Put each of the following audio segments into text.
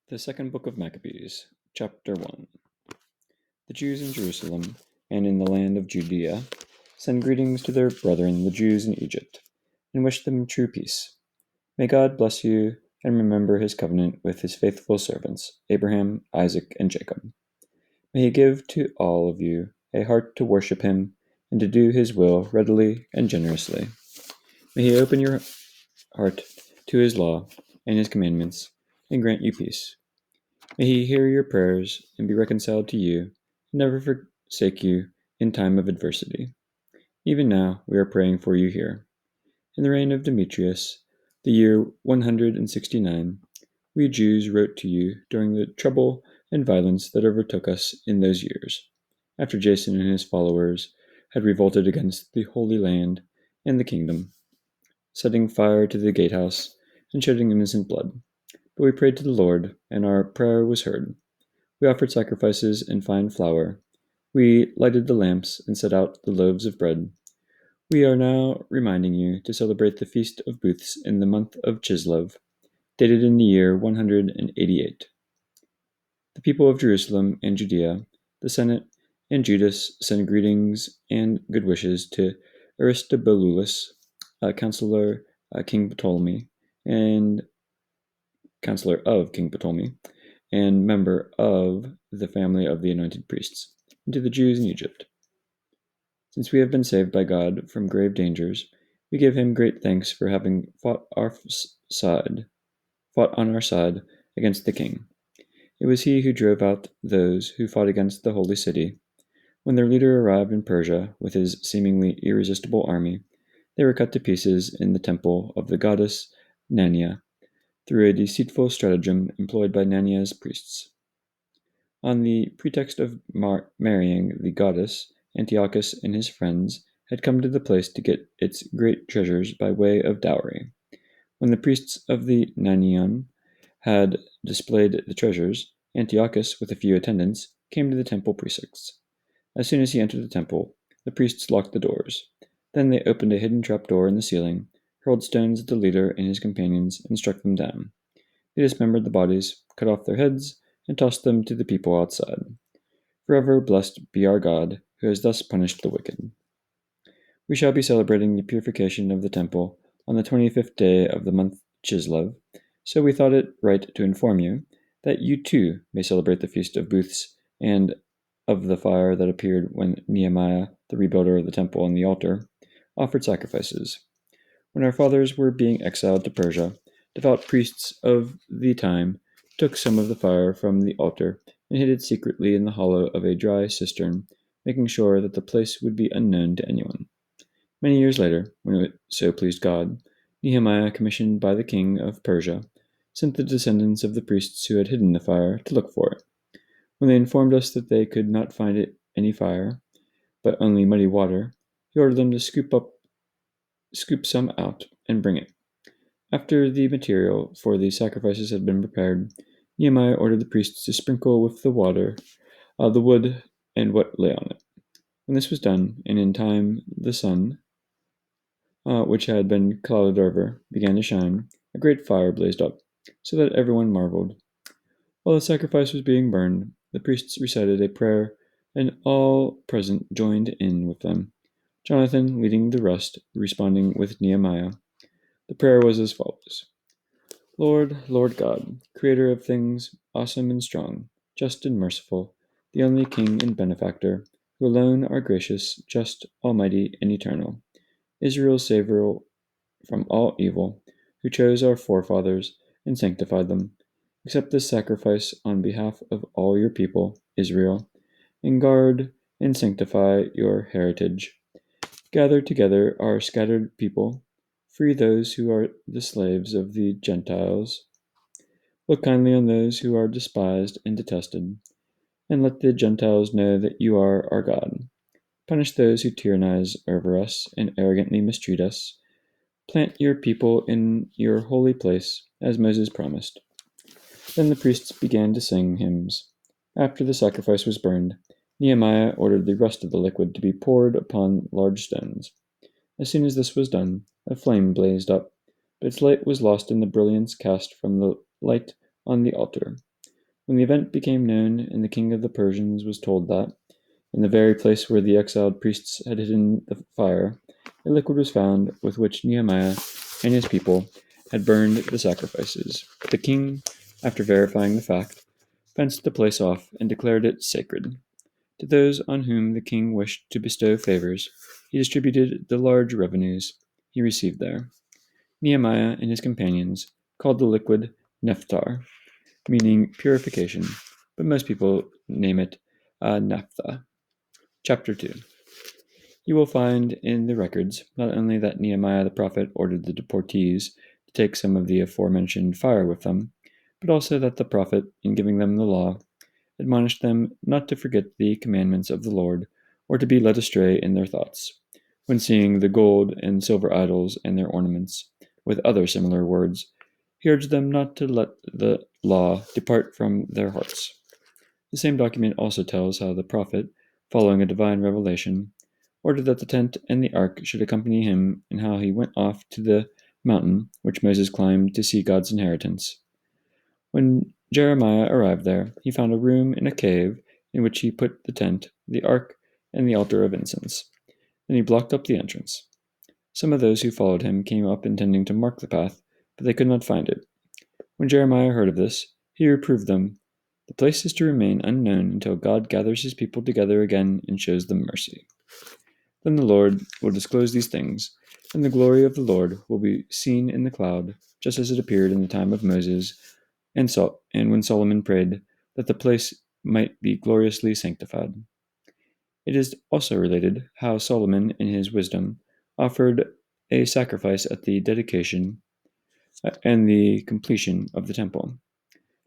The second book of Maccabees, chapter 1. The Jews in Jerusalem and in the land of Judea send greetings to their brethren the Jews in Egypt, and wish them true peace. May God bless you and remember his covenant with his faithful servants, Abraham, Isaac, and Jacob. May he give to all of you a heart to worship him and to do his will readily and generously. May he open your heart to his law and his commandments and grant you peace. May he hear your prayers and be reconciled to you, and never forsake you in time of adversity. Even now we are praying for you here. In the reign of Demetrius, the year 169, we Jews wrote to you during the trouble and violence that overtook us in those years, after Jason and his followers had revolted against the Holy Land and the kingdom, setting fire to the gatehouse and shedding innocent blood. But we prayed to the Lord, and our prayer was heard. We offered sacrifices and fine flour. We lighted the lamps and set out the loaves of bread. We are now reminding you to celebrate the Feast of Booths in the month of Chislev, dated in the year 188. The people of Jerusalem and Judea, the Senate, and Judas send greetings and good wishes to Aristobulus, counselor King Ptolemy, and counselor of King Ptolemy, and member of the family of the anointed priests, and to the Jews in Egypt. Since we have been saved by God from grave dangers, we give him great thanks for having fought on our side against the king. It was he who drove out those who fought against the holy city. When their leader arrived in Persia with his seemingly irresistible army, they were cut to pieces in the temple of the goddess Nania, through a deceitful stratagem employed by Nania's priests. On the pretext of marrying the goddess, Antiochus and his friends had come to the place to get its great treasures by way of dowry. When the priests of the Nanion had displayed the treasures, Antiochus, with a few attendants, came to the temple precincts. As soon as he entered the temple, the priests locked the doors. Then they opened a hidden trapdoor in the ceiling, hurled stones at the leader and his companions, and struck them down. They dismembered the bodies, cut off their heads, and tossed them to the people outside. Forever blessed be our God, who has thus punished the wicked. We shall be celebrating the purification of the temple on the 25th day of the month Chislev, so we thought it right to inform you that you too may celebrate the Feast of Booths and of the fire that appeared when Nehemiah, the rebuilder of the temple and the altar, offered sacrifices. When our fathers were being exiled to Persia, devout priests of the time took some of the fire from the altar and hid it secretly in the hollow of a dry cistern, making sure that the place would be unknown to anyone. Many years later, when it so pleased God, Nehemiah, commissioned by the king of Persia, sent the descendants of the priests who had hidden the fire to look for it. When they informed us that they could not find any fire, but only muddy water, he ordered them to scoop some out and bring it. After the material for the sacrifices had been prepared, Nehemiah ordered the priests to sprinkle with the water the wood and what lay on it. When this was done, and in time the sun, which had been clouded over, began to shine, a great fire blazed up, so that everyone marveled. While the sacrifice was being burned, the priests recited a prayer, and all present joined in with them, Jonathan leading the rest, responding with Nehemiah. The prayer was as follows. Lord, Lord God, creator of things awesome and strong, just and merciful, the only King and benefactor, who alone are gracious, just, almighty, and eternal, Israel's Savior from all evil, who chose our forefathers and sanctified them, accept this sacrifice on behalf of all your people, Israel, and guard and sanctify your heritage. Gather together our scattered people, free those who are the slaves of the Gentiles. Look kindly on those who are despised and detested, and let the Gentiles know that you are our God. Punish those who tyrannize over us and arrogantly mistreat us. Plant your people in your holy place, as Moses promised. Then the priests began to sing hymns. After the sacrifice was burned, Nehemiah ordered the rest of the liquid to be poured upon large stones. As soon as this was done, a flame blazed up, but its light was lost in the brilliance cast from the light on the altar. When the event became known and the king of the Persians was told that, in the very place where the exiled priests had hidden the fire, a liquid was found with which Nehemiah and his people had burned the sacrifices. The king, after verifying the fact, fenced the place off and declared it sacred. To those on whom the king wished to bestow favors, he distributed the large revenues he received there. Nehemiah and his companions called the liquid nephtar, meaning purification, but most people name it naphtha. Chapter 2. You will find in the records not only that Nehemiah the prophet ordered the deportees to take some of the aforementioned fire with them, but also that the prophet, in giving them the law, admonished them not to forget the commandments of the Lord, or to be led astray in their thoughts, when seeing the gold and silver idols and their ornaments, with other similar words. He urged them not to let the law depart from their hearts. The same document also tells how the prophet, following a divine revelation, ordered that the tent and the ark should accompany him, and how he went off to the mountain which Moses climbed to see God's inheritance. When Jeremiah arrived there, he found a room in a cave in which he put the tent, the ark, and the altar of incense. Then he blocked up the entrance. Some of those who followed him came up intending to mark the path, but they could not find it. When Jeremiah heard of this, he reproved them. The place is to remain unknown until God gathers his people together again and shows them mercy. Then the Lord will disclose these things, and the glory of the Lord will be seen in the cloud, just as it appeared in the time of Moses, and when Solomon prayed that the place might be gloriously sanctified. It is also related how Solomon, in his wisdom, offered a sacrifice at the dedication and the completion of the temple.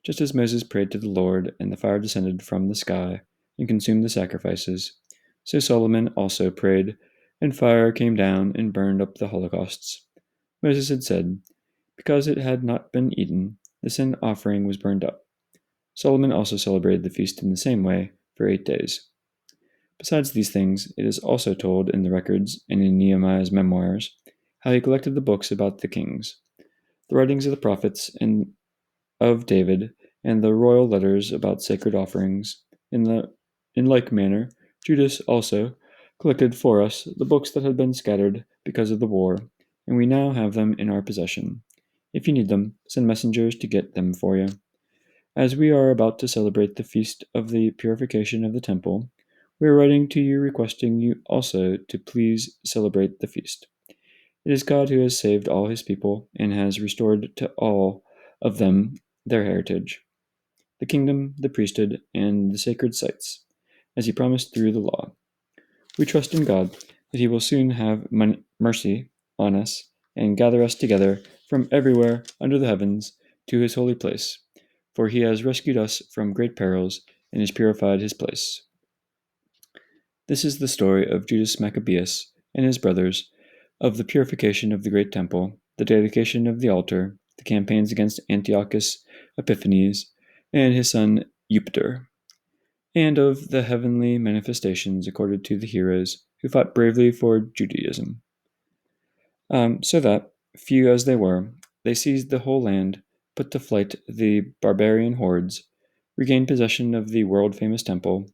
Just as Moses prayed to the Lord, and the fire descended from the sky and consumed the sacrifices, so Solomon also prayed, and fire came down and burned up the holocausts. Moses had said, because it had not been eaten, the sin offering was burned up. Solomon also celebrated the feast in the same way for 8 days. Besides these things, it is also told in the records and in Nehemiah's memoirs how he collected the books about the kings, the writings of the prophets and of David, and the royal letters about sacred offerings. In like manner, Judas also collected for us the books that had been scattered because of the war, and we now have them in our possession. If you need them, send messengers to get them for you. As we are about to celebrate the feast of the purification of the temple, we are writing to you requesting you also to please celebrate the feast. It is God who has saved all his people and has restored to all of them their heritage, the kingdom, the priesthood, and the sacred sites, as he promised through the law. We trust in God that he will soon have mercy on us and gather us together from everywhere under the heavens to his holy place, for he has rescued us from great perils and has purified his place. This is the story of Judas Maccabeus and his brothers, of the purification of the great temple, the dedication of the altar, the campaigns against Antiochus Epiphanes and his son Eupator, and of the heavenly manifestations accorded to the heroes who fought bravely for Judaism. So that, few as they were, they seized the whole land, put to flight the barbarian hordes, regained possession of the world-famous temple,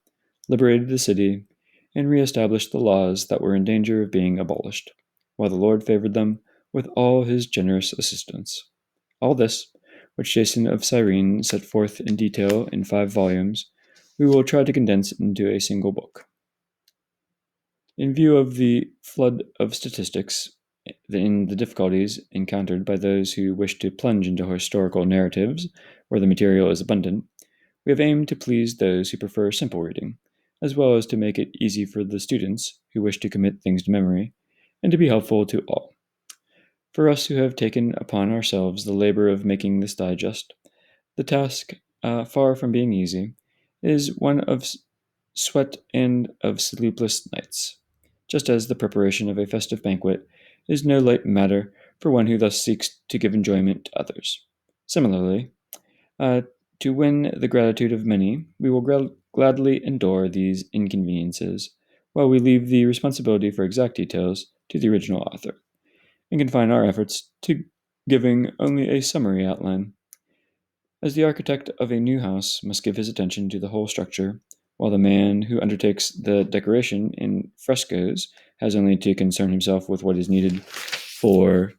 liberated the city, and re-established the laws that were in danger of being abolished, while the Lord favored them with all his generous assistance. All this, which Jason of Cyrene set forth in detail in 5 volumes, we will try to condense into a single book. In view of the flood of statistics in the difficulties encountered by those who wish to plunge into historical narratives where the material is abundant, we have aimed to please those who prefer simple reading, as well as to make it easy for the students who wish to commit things to memory, and to be helpful to all. For us who have taken upon ourselves the labor of making this digest, the task, far from being easy, is one of sweat and of sleepless nights, just as the preparation of a festive banquet is no light matter for one who thus seeks to give enjoyment to others. Similarly, to win the gratitude of many, we will gladly endure these inconveniences, while we leave the responsibility for exact details to the original author, and confine our efforts to giving only a summary outline. as the architect of a new house must give his attention to the whole structure, while the man who undertakes the decoration in frescoes has only to concern himself with what is needed for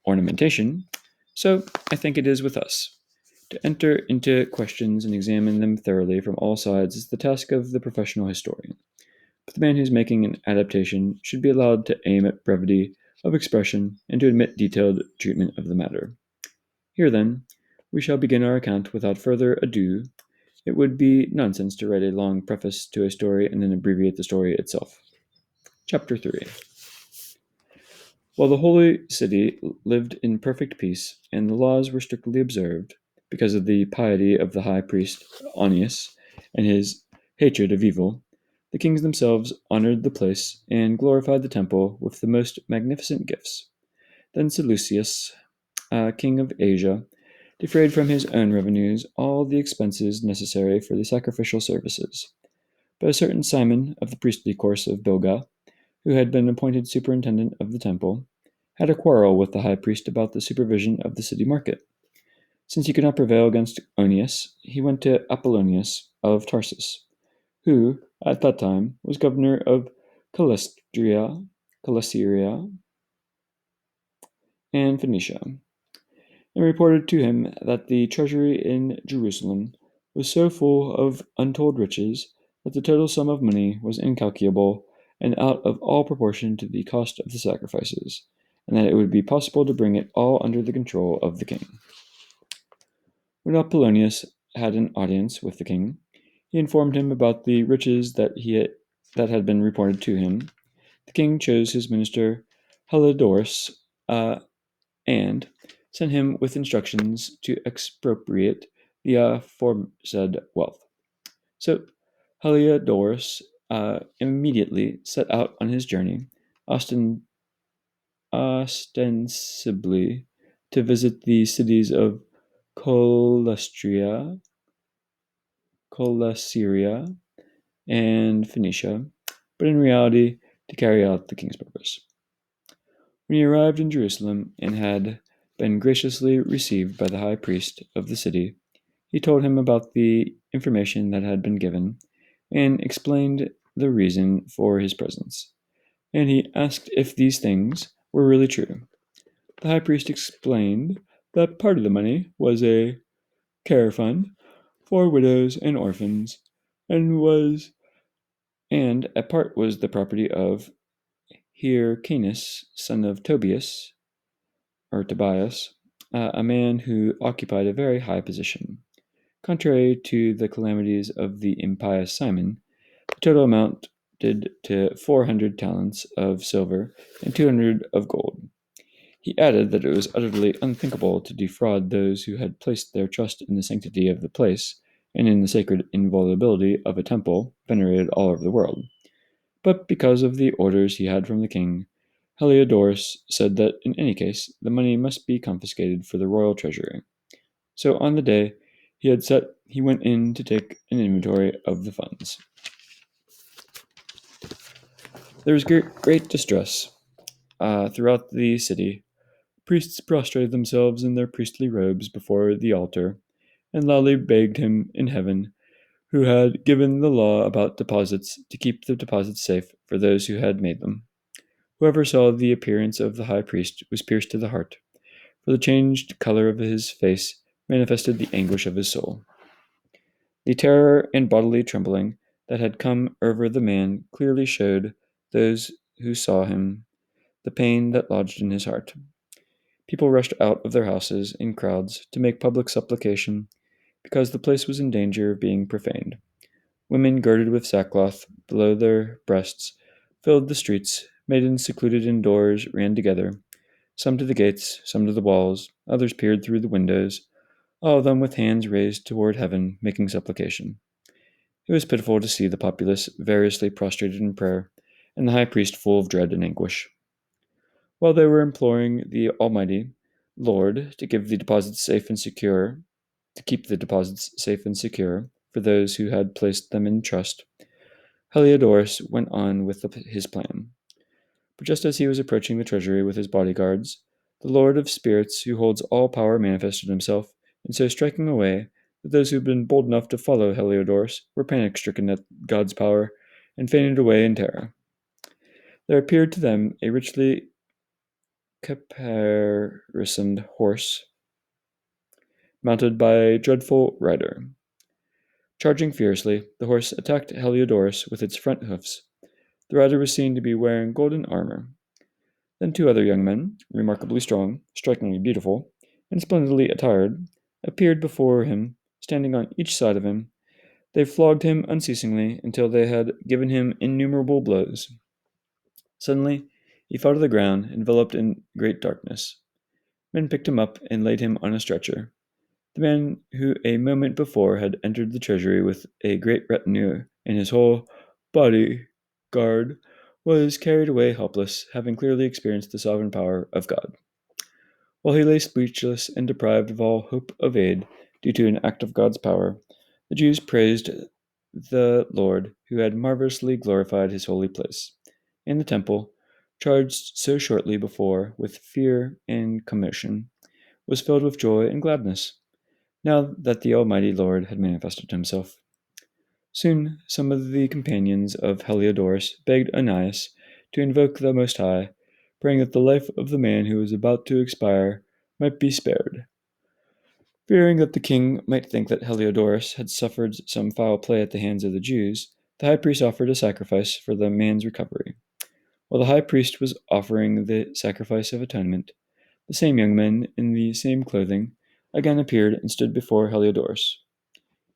ornamentation, so I think it is with us. To enter into questions and examine them thoroughly from all sides is the task of the professional historian. But the man who is making an adaptation should be allowed to aim at brevity of expression and to admit detailed treatment of the matter. Here, then, we shall begin our account without further ado. It would be nonsense to write a long preface to a story and then abbreviate the story itself. Chapter 3. While the holy city lived in perfect peace, and the laws were strictly observed, because of the piety of the high priest Onias and his hatred of evil, the kings themselves honored the place and glorified the temple with the most magnificent gifts. Then Seleucus, king of Asia, defrayed from his own revenues all the expenses necessary for the sacrificial services. But a certain Simon of the priestly course of Bilga, who had been appointed superintendent of the temple, had a quarrel with the high priest about the supervision of the city market. Since he could not prevail against Onias, he went to Apollonius of Tarsus, who, at that time, was governor of Celesyria, and Phoenicia, and reported to him that the treasury in Jerusalem was so full of untold riches that the total sum of money was incalculable and out of all proportion to the cost of the sacrifices, and that it would be possible to bring it all under the control of the king. When Apollonius had an audience with the king, he informed him about the riches that had been reported to him. The king chose his minister Heliodorus and sent him with instructions to expropriate the aforesaid wealth. So Heliodorus immediately set out on his journey, ostensibly to visit the cities of Colestria, Coelesyria, and Phoenicia, but in reality to carry out the king's purpose. When he arrived in Jerusalem and had been graciously received by the high priest of the city, he told him about the information that had been given, and explained the reason for his presence. And he asked if these things were really true. The high priest explained that part of the money was a care fund for widows and orphans, and a part was the property of Hyrcanus, son of Tobias, or Tobias, a man who occupied a very high position. Contrary to the calamities of the impious Simon, the total amounted to 400 talents of silver and 200 of gold. He added that it was utterly unthinkable to defraud those who had placed their trust in the sanctity of the place and in the sacred inviolability of a temple venerated all over the world. But because of the orders he had from the king, Heliodorus said that in any case the money must be confiscated for the royal treasury. So on the day he went in to take an inventory of the funds. There was great distress throughout the city. Priests prostrated themselves in their priestly robes before the altar, and loudly begged him in heaven, who had given the law about deposits, to keep the deposits safe for those who had made them. Whoever saw the appearance of the high priest was pierced to the heart, for the changed color of his face manifested the anguish of his soul. The terror and bodily trembling that had come over the man clearly showed those who saw him the pain that lodged in his heart. People rushed out of their houses in crowds to make public supplication, because the place was in danger of being profaned. Women girded with sackcloth below their breasts filled the streets. Maidens secluded indoors ran together, some to the gates, some to the walls, others peered through the windows, all of them with hands raised toward heaven, making supplication. It was pitiful to see the populace variously prostrated in prayer, and the high priest full of dread and anguish. While they were imploring the Almighty Lord to give the deposits safe and secure, to keep the deposits safe and secure for those who had placed them in trust, Heliodorus went on with his plan. But just as he was approaching the treasury with his bodyguards, the Lord of Spirits, who holds all power, manifested himself and so striking away that those who had been bold enough to follow Heliodorus were panic-stricken at God's power and fainted away in terror. There appeared to them a richly caparisoned horse, mounted by a dreadful rider. Charging fiercely, the horse attacked Heliodorus with its front hoofs. The rider was seen to be wearing golden armor. Then two other young men, remarkably strong, strikingly beautiful, and splendidly attired, appeared before him, standing on each side of him. They flogged him unceasingly until they had given him innumerable blows. Suddenly, he fell to the ground, enveloped in great darkness. Men picked him up and laid him on a stretcher. The man who a moment before had entered the treasury with a great retinue and his whole body guard was carried away helpless, having clearly experienced the sovereign power of God. While he lay speechless and deprived of all hope of aid due to an act of God's power, the Jews praised the Lord, who had marvelously glorified his holy place. And the temple, charged so shortly before with fear and commotion, was filled with joy and gladness, now that the Almighty Lord had manifested himself. Soon some of the companions of Heliodorus begged Onias to invoke the Most High, praying that the life of the man who was about to expire might be spared. Fearing that the king might think that Heliodorus had suffered some foul play at the hands of the Jews, the high priest offered a sacrifice for the man's recovery. While the high priest was offering the sacrifice of atonement, the same young men, in the same clothing, again appeared and stood before Heliodorus.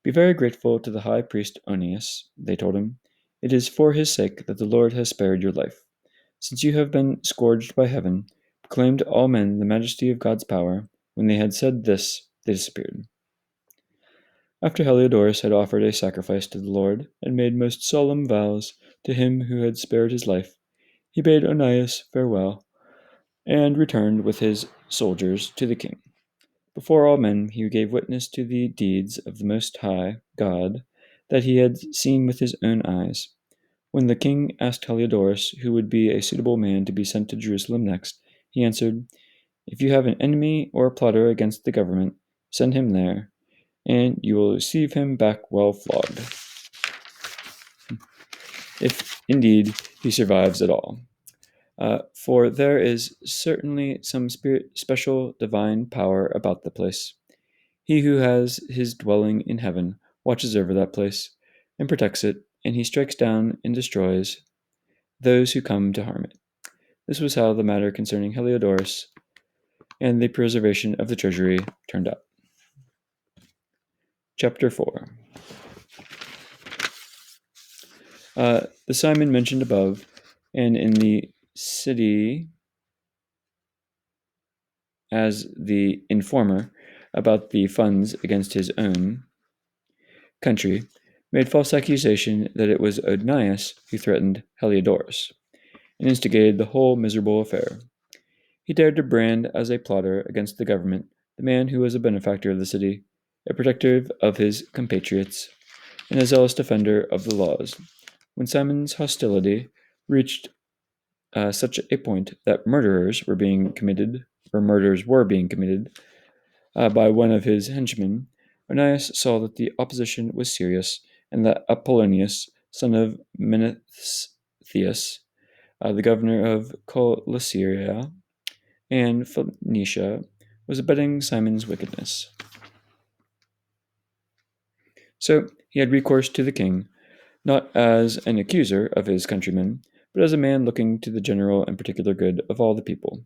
Be very grateful to the high priest Onias, they told him. It is for his sake that the Lord has spared your life. Since you have been scourged by heaven, proclaim to all men the majesty of God's power. When they had said this, they disappeared. After Heliodorus had offered a sacrifice to the Lord and made most solemn vows to him who had spared his life, he bade Onias farewell and returned with his soldiers to the king. Before all men he gave witness to the deeds of the Most High God that he had seen with his own eyes. When the king asked Heliodorus who would be a suitable man to be sent to Jerusalem next, he answered, If you have an enemy or a plotter against the government, send him there, and you will receive him back well flogged, if indeed he survives at all. For there is certainly some special divine power about the place. He who has his dwelling in heaven watches over that place and protects it, and he strikes down and destroys those who come to harm it. This was how the matter concerning Heliodorus and the preservation of the treasury turned out. Chapter 4. The Simon mentioned above, and in the city as the informer about the funds against his own country, made false accusation that it was Onias who threatened Heliodorus, and instigated the whole miserable affair. He dared to brand as a plotter against the government the man who was a benefactor of the city, a protector of his compatriots, and a zealous defender of the laws. When Simon's hostility reached such a point that murders were being committed by one of his henchmen, Onias saw that the opposition was serious, and that Apollonius, son of Menethius, the governor of Cilicia and Phoenicia, was abetting Simon's wickedness. So he had recourse to the king, not as an accuser of his countrymen, but as a man looking to the general and particular good of all the people.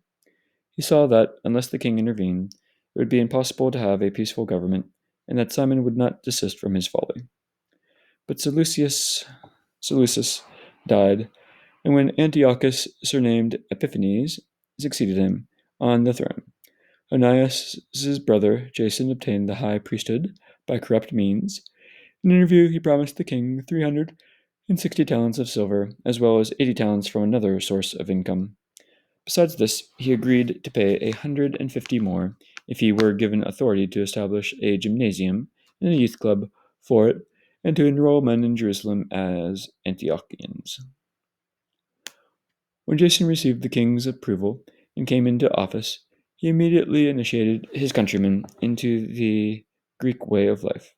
He saw that, unless the king intervened, it would be impossible to have a peaceful government, and that Simon would not desist from his folly. But Seleucus died, and when Antiochus, surnamed Epiphanes, succeeded him on the throne, Onias's brother Jason obtained the high priesthood by corrupt means. In an interview, he promised the king 360 talents of silver, as well as 80 talents from another source of income. Besides this, he agreed to pay 150 more if he were given authority to establish a gymnasium and a youth club for it, and to enroll men in Jerusalem as Antiochians. When Jason received the king's approval and came into office, He immediately initiated his countrymen into the Greek way of life.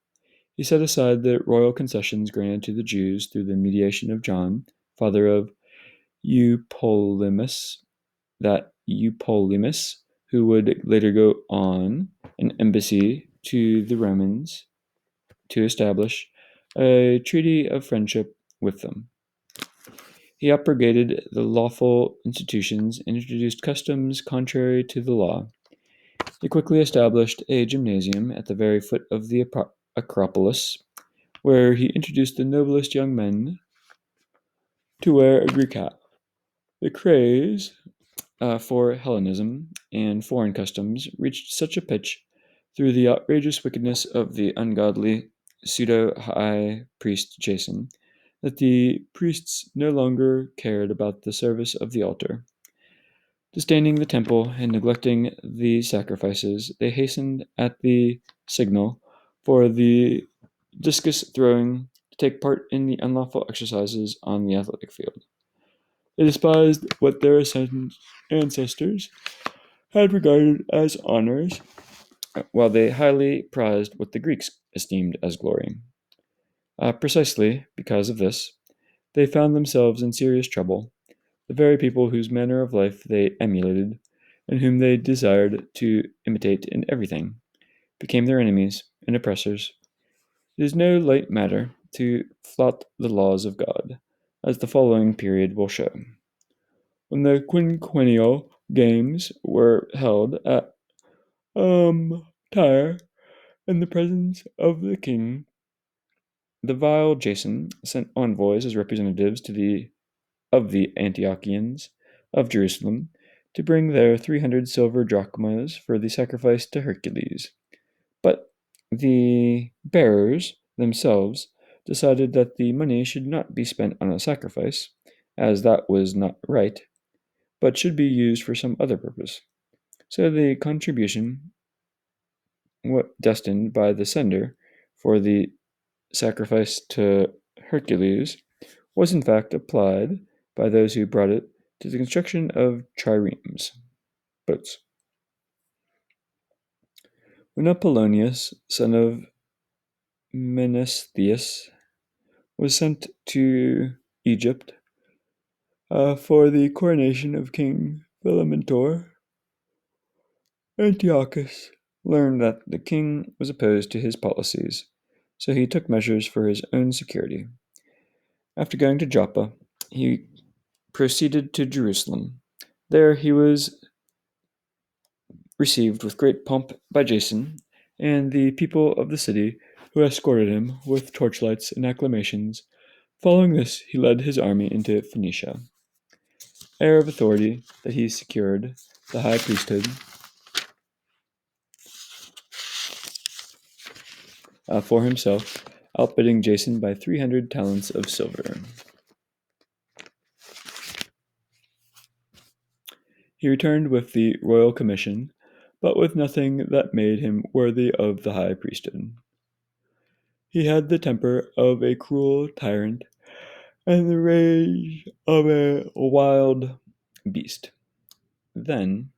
He set aside the royal concessions granted to the Jews through the mediation of John, father of Eupolemus, who would later go on an embassy to the Romans to establish a treaty of friendship with them. He abrogated the lawful institutions and introduced customs contrary to the law. He quickly established a gymnasium at the very foot of the Acropolis, where he introduced the noblest young men to wear a Greek hat. The craze for Hellenism and foreign customs reached such a pitch through the outrageous wickedness of the ungodly pseudo high priest Jason that the priests no longer cared about the service of the altar. Disdaining the temple and neglecting the sacrifices, they hastened at the signal for the discus throwing to take part in the unlawful exercises on the athletic field. They despised what their ancestors had regarded as honors, while they highly prized what the Greeks esteemed as glory. Precisely because of this, they found themselves in serious trouble. The very people whose manner of life they emulated, and whom they desired to imitate in everything, became their enemies and oppressors. It is no light matter to flout the laws of God, as the following period will show. When the quinquennial games were held at Tyre, in the presence of the king, the vile Jason sent envoys as representatives of the Antiochians of Jerusalem to bring their 300 silver drachmas for the sacrifice to Hercules. But the bearers themselves decided that the money should not be spent on a sacrifice, as that was not right, but should be used for some other purpose. So the contribution destined by the sender for the sacrifice to Hercules was in fact applied by those who brought it to the construction of triremes, boats. When Apollonius, son of Menestheus, was sent to Egypt for the coronation of King Philomentor, Antiochus learned that the king was opposed to his policies, so he took measures for his own security. After going to Joppa, he proceeded to Jerusalem. There he was received with great pomp by Jason and the people of the city, who escorted him with torchlights and acclamations. Following this, he led his army into Phoenicia. Air of authority that he secured the high priesthood for himself, outbidding Jason by 300 talents of silver. He returned with the royal commission, but with nothing that made him worthy of the high priesthood. He had the temper of a cruel tyrant and the rage of a wild beast. Then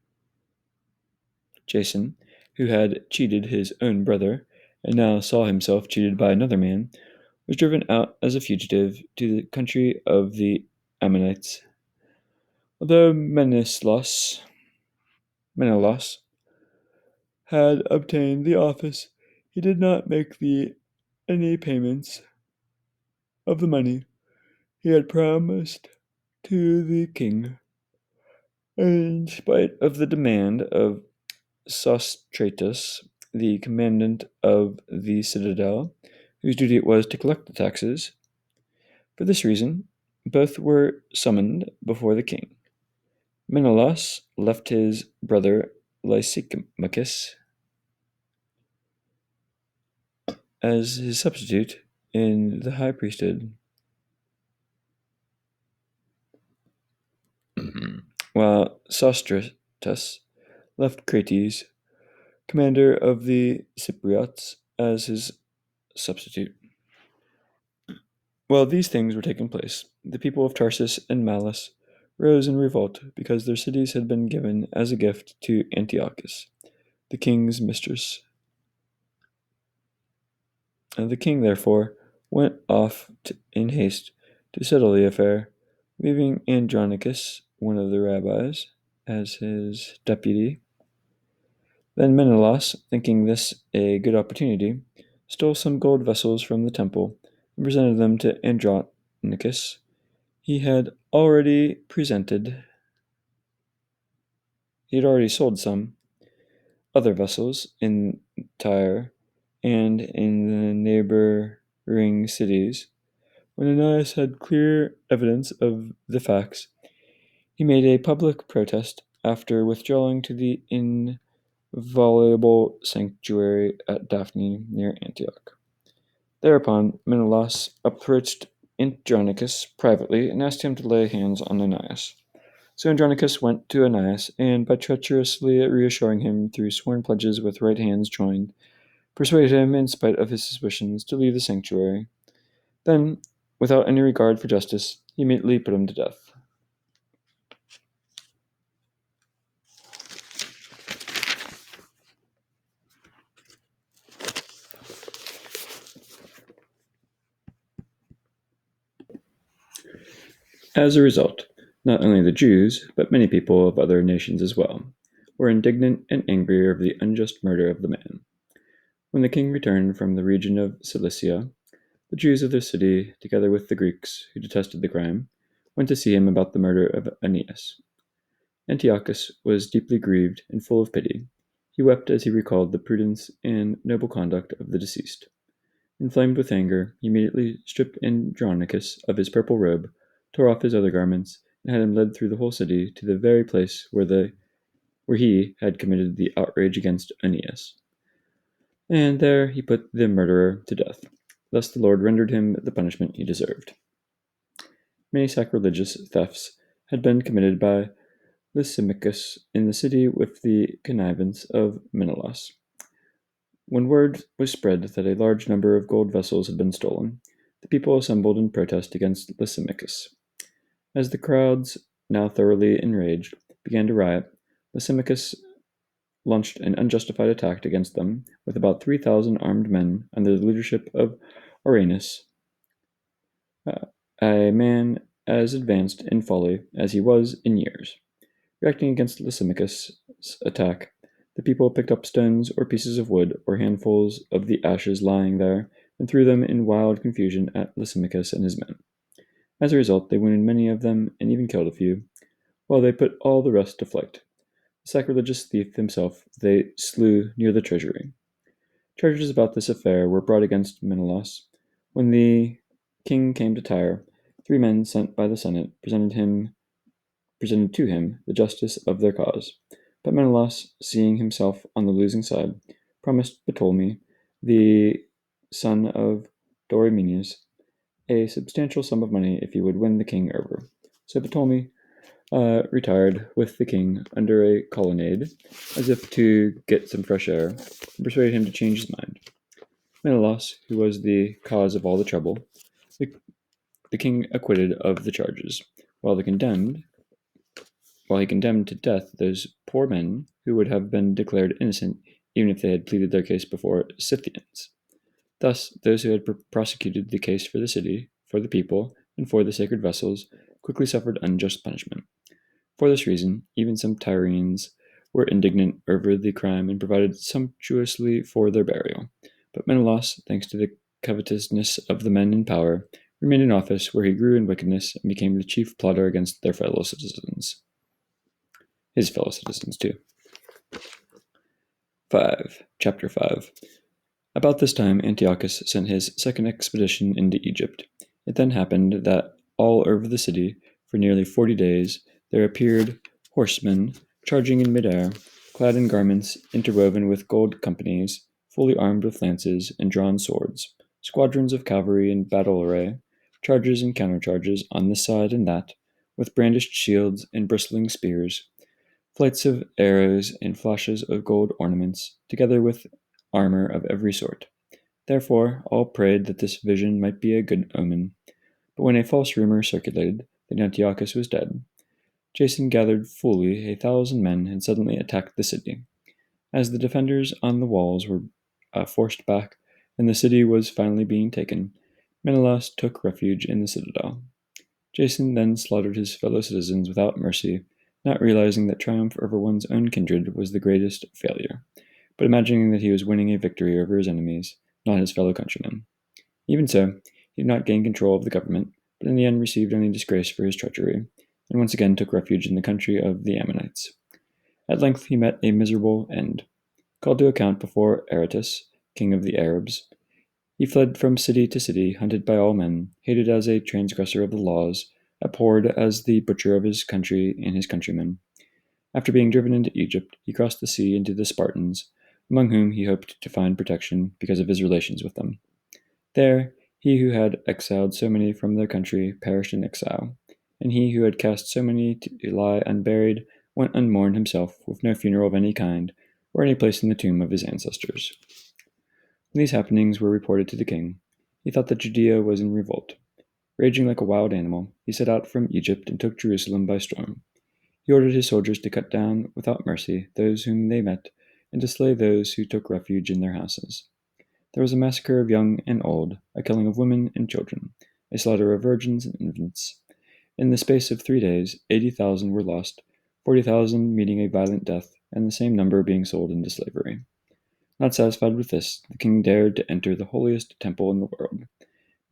Jason, who had cheated his own brother, and now saw himself cheated by another man, was driven out as a fugitive to the country of the Ammonites. Although Menelaus had obtained the office, he did not make any payments of the money he had promised to the king. In spite of the demand of Sostratus, the commandant of the citadel, whose duty it was to collect the taxes. For this reason, both were summoned before the king. Menelaus left his brother Lysimachus as his substitute in the high priesthood, while Sostratus left Crates, commander of the Cypriots, as his substitute. While these things were taking place, the people of Tarsus and Malus rose in revolt because their cities had been given as a gift to Antiochus, the king's mistress. The king, therefore, went off in haste to settle the affair, leaving Andronicus, one of the rabbis, as his deputy. Then Menelaus, thinking this a good opportunity, stole some gold vessels from the temple and presented them to Andronicus. He had already sold some other vessels in Tyre and in the neighboring cities. When Ananias had clear evidence of the facts, he made a public protest after withdrawing to the inviolable sanctuary at Daphne near Antioch. Thereupon Menelaus approached Andronicus privately and asked him to lay hands on Ananias. So Andronicus went to Ananias, and by treacherously reassuring him through sworn pledges with right hands joined, persuaded him, in spite of his suspicions, to leave the sanctuary. Then, without any regard for justice, he immediately put him to death. As a result, not only the Jews, but many people of other nations as well, were indignant and angry over the unjust murder of the man. When the king returned from the region of Cilicia, the Jews of their city, together with the Greeks who detested the crime, went to see him about the murder of Aeneas. Antiochus was deeply grieved and full of pity. He wept as he recalled the prudence and noble conduct of the deceased. Inflamed with anger, he immediately stripped Andronicus of his purple robe, tore off his other garments, and had him led through the whole city to the very place where he had committed the outrage against Aeneas. And there he put the murderer to death. Thus the Lord rendered him the punishment he deserved. Many sacrilegious thefts had been committed by Lysimachus in the city with the connivance of Menelaus. When word was spread that a large number of gold vessels had been stolen, the people assembled in protest against Lysimachus. As the crowds, now thoroughly enraged, began to riot, Lysimachus launched an unjustified attack against them with about 3,000 armed men under the leadership of Oranus, a man as advanced in folly as he was in years. Reacting against Lysimachus' attack, the people picked up stones or pieces of wood or handfuls of the ashes lying there and threw them in wild confusion at Lysimachus and his men. As a result, they wounded many of them and even killed a few, while they put all the rest to flight. The sacrilegious thief himself they slew near the treasury. Charges about this affair were brought against Menelaus. When the king came to Tyre, 3 men sent by the Senate presented to him the justice of their cause. But Menelaus, seeing himself on the losing side, promised Ptolemy, the son of Dorymenes, a substantial sum of money if he would win the king over. So Ptolemy retired with the king under a colonnade, as if to get some fresh air, and persuaded him to change his mind. Menelaus, who was the cause of all the trouble, the king acquitted of the charges, while he condemned to death those poor men who would have been declared innocent even if they had pleaded their case before Scythians. Thus, those who had prosecuted the case for the city, for the people, and for the sacred vessels quickly suffered unjust punishment. For this reason, even some Tyrians were indignant over the crime and provided sumptuously for their burial. But Menelaus, thanks to the covetousness of the men in power, remained in office where he grew in wickedness and became the chief plotter against their fellow citizens. His fellow citizens, too. Chapter 5. About this time, Antiochus sent his second expedition into Egypt. It then happened that all over the city, for nearly 40 days, there appeared horsemen charging in midair, clad in garments interwoven with gold companies, fully armed with lances and drawn swords, squadrons of cavalry in battle array, charges and countercharges on this side and that, with brandished shields and bristling spears, flights of arrows and flashes of gold ornaments, together with armor of every sort. Therefore, all prayed that this vision might be a good omen. But when a false rumor circulated that Antiochus was dead, Jason gathered fully 1,000 men and suddenly attacked the city. As the defenders on the walls were forced back and the city was finally being taken, Menelaus took refuge in the citadel. Jason then slaughtered his fellow citizens without mercy, not realizing that triumph over one's own kindred was the greatest failure, but imagining that he was winning a victory over his enemies, not his fellow countrymen. Even so, he did not gain control of the government, but in the end received only disgrace for his treachery, and once again took refuge in the country of the Ammonites. At length he met a miserable end. Called to account before Aretas, king of the Arabs, he fled from city to city, hunted by all men, hated as a transgressor of the laws, abhorred as the butcher of his country and his countrymen. After being driven into Egypt, he crossed the sea into the Spartans, among whom he hoped to find protection because of his relations with them. There, he who had exiled so many from their country perished in exile, and he who had cast so many to lie unburied went unmourned himself, with no funeral of any kind, or any place in the tomb of his ancestors. When these happenings were reported to the king, he thought that Judea was in revolt. Raging like a wild animal, he set out from Egypt and took Jerusalem by storm. He ordered his soldiers to cut down, without mercy, those whom they met, and to slay those who took refuge in their houses. There was a massacre of young and old, a killing of women and children, a slaughter of virgins and infants. In the space of 3 days, 80,000 were lost, 40,000 meeting a violent death, and the same number being sold into slavery. Not satisfied with this, the king dared to enter the holiest temple in the world.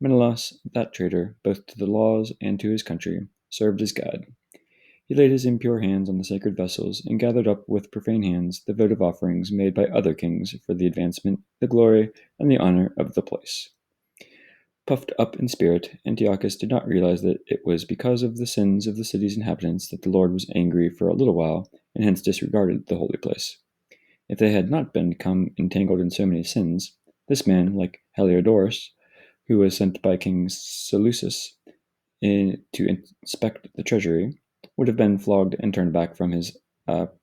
Menelaus, that traitor, both to the laws and to his country, served as guide. He laid his impure hands on the sacred vessels and gathered up with profane hands the votive offerings made by other kings for the advancement, the glory, and the honor of the place. Puffed up in spirit, Antiochus did not realize that it was because of the sins of the city's inhabitants that the Lord was angry for a little while, and hence disregarded the holy place. If they had not become entangled in so many sins, this man, like Heliodorus, who was sent by King Seleucus to inspect the treasury, would have been flogged and turned back from his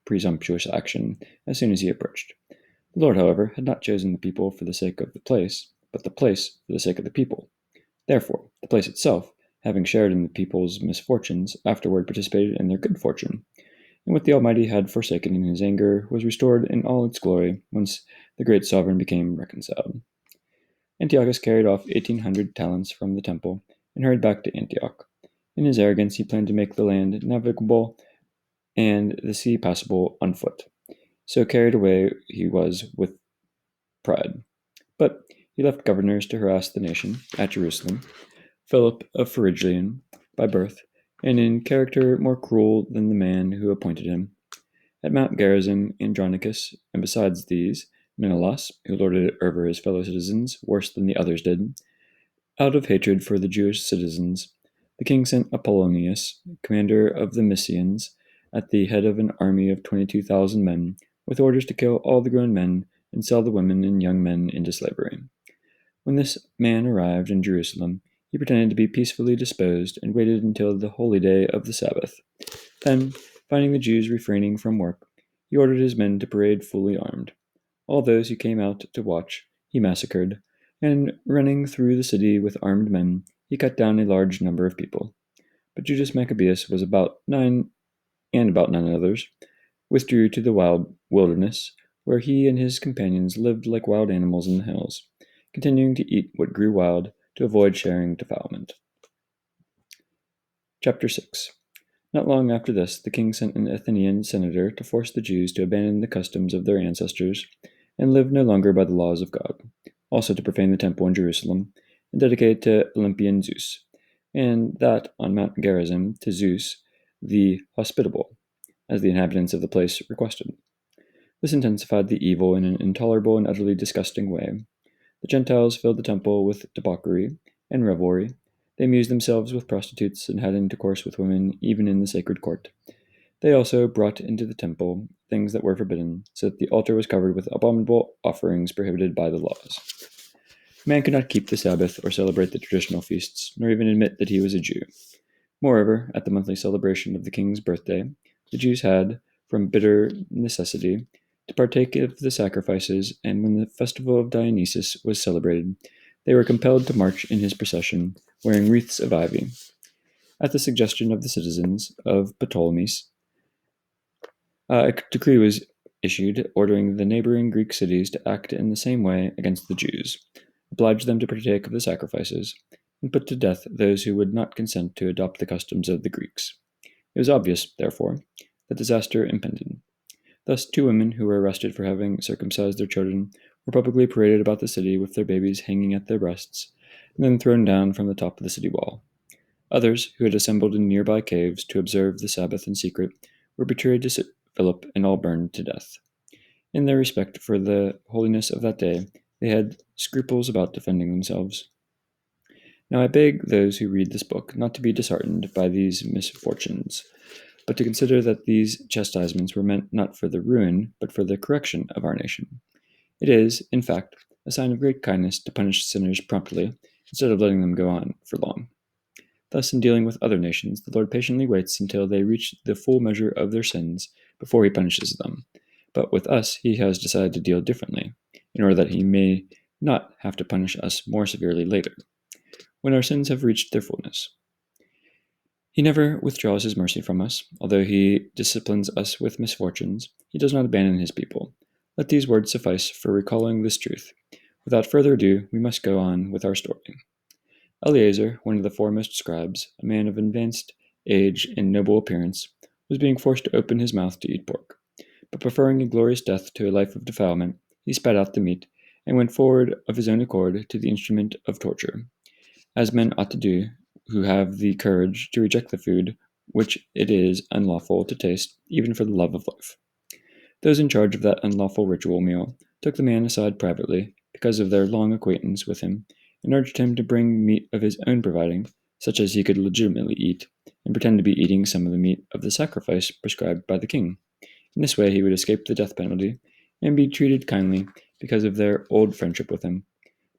presumptuous action as soon as he approached. The Lord, however, had not chosen the people for the sake of the place, but the place for the sake of the people. Therefore, the place itself, having shared in the people's misfortunes, afterward participated in their good fortune, and what the Almighty had forsaken in his anger was restored in all its glory once the great sovereign became reconciled. Antiochus carried off 1,800 talents from the temple and hurried back to Antioch. In his arrogance, he planned to make the land navigable and the sea passable on foot. So carried away he was with pride. But he left governors to harass the nation at Jerusalem, Philip of Phrygian by birth, and in character more cruel than the man who appointed him. At Mount Gerizim, Andronicus, and besides these, Menelaus, who lorded it over his fellow citizens worse than the others did. Out of hatred for the Jewish citizens, the king sent Apollonius, commander of the Mysians, at the head of an army of 22,000 men, with orders to kill all the grown men and sell the women and young men into slavery. When this man arrived in Jerusalem, he pretended to be peacefully disposed and waited until the holy day of the Sabbath. Then, finding the Jews refraining from work, he ordered his men to parade fully armed. All those who came out to watch, he massacred, and running through the city with armed men, he cut down a large number of people. But Judas Maccabeus was about 9 others, withdrew to the wilderness, where he and his companions lived like wild animals in the hills, continuing to eat what grew wild to avoid sharing defilement. Chapter 6. Not long after this, the king sent an Athenian senator to force the Jews to abandon the customs of their ancestors and live no longer by the laws of God, also to profane the temple in Jerusalem and dedicate it to Olympian Zeus, and that on Mount Gerizim to Zeus the Hospitable, as the inhabitants of the place requested. This intensified the evil in an intolerable and utterly disgusting way. The Gentiles filled the temple with debauchery and revelry. They amused themselves with prostitutes and had intercourse with women even in the sacred court. They also brought into the temple things that were forbidden, so that the altar was covered with abominable offerings prohibited by the laws. Man could not keep the Sabbath or celebrate the traditional feasts, nor even admit that he was a Jew. Moreover, at the monthly celebration of the king's birthday, the Jews had, from bitter necessity, to partake of the sacrifices, and when the festival of Dionysus was celebrated, they were compelled to march in his procession, wearing wreaths of ivy. At the suggestion of the citizens of Ptolemais, a decree was issued ordering the neighboring Greek cities to act in the same way against the Jews, oblige them to partake of the sacrifices, and put to death those who would not consent to adopt the customs of the Greeks. It was obvious, therefore, that disaster impended. Thus, 2 women who were arrested for having circumcised their children were publicly paraded about the city with their babies hanging at their breasts, and then thrown down from the top of the city wall. Others, who had assembled in nearby caves to observe the Sabbath in secret, were betrayed to Philip and all burned to death. In their respect for the holiness of that day, they had scruples about defending themselves. Now I beg those who read this book not to be disheartened by these misfortunes, but to consider that these chastisements were meant not for the ruin, but for the correction of our nation. It is, in fact, a sign of great kindness to punish sinners promptly, instead of letting them go on for long. Thus, in dealing with other nations, the Lord patiently waits until they reach the full measure of their sins before he punishes them. But with us, he has decided to deal differently, in order that he may not have to punish us more severely later, when our sins have reached their fullness. He never withdraws his mercy from us. Although he disciplines us with misfortunes, he does not abandon his people. Let these words suffice for recalling this truth. Without further ado, we must go on with our story. Eleazar, one of the foremost scribes, a man of advanced age and noble appearance, was being forced to open his mouth to eat pork. But preferring a glorious death to a life of defilement, he spat out the meat, and went forward of his own accord to the instrument of torture, as men ought to do who have the courage to reject the food which it is unlawful to taste, even for the love of life. Those in charge of that unlawful ritual meal took the man aside privately, because of their long acquaintance with him, and urged him to bring meat of his own providing, such as he could legitimately eat, and pretend to be eating some of the meat of the sacrifice prescribed by the king. In this way he would escape the death penalty, and be treated kindly because of their old friendship with him.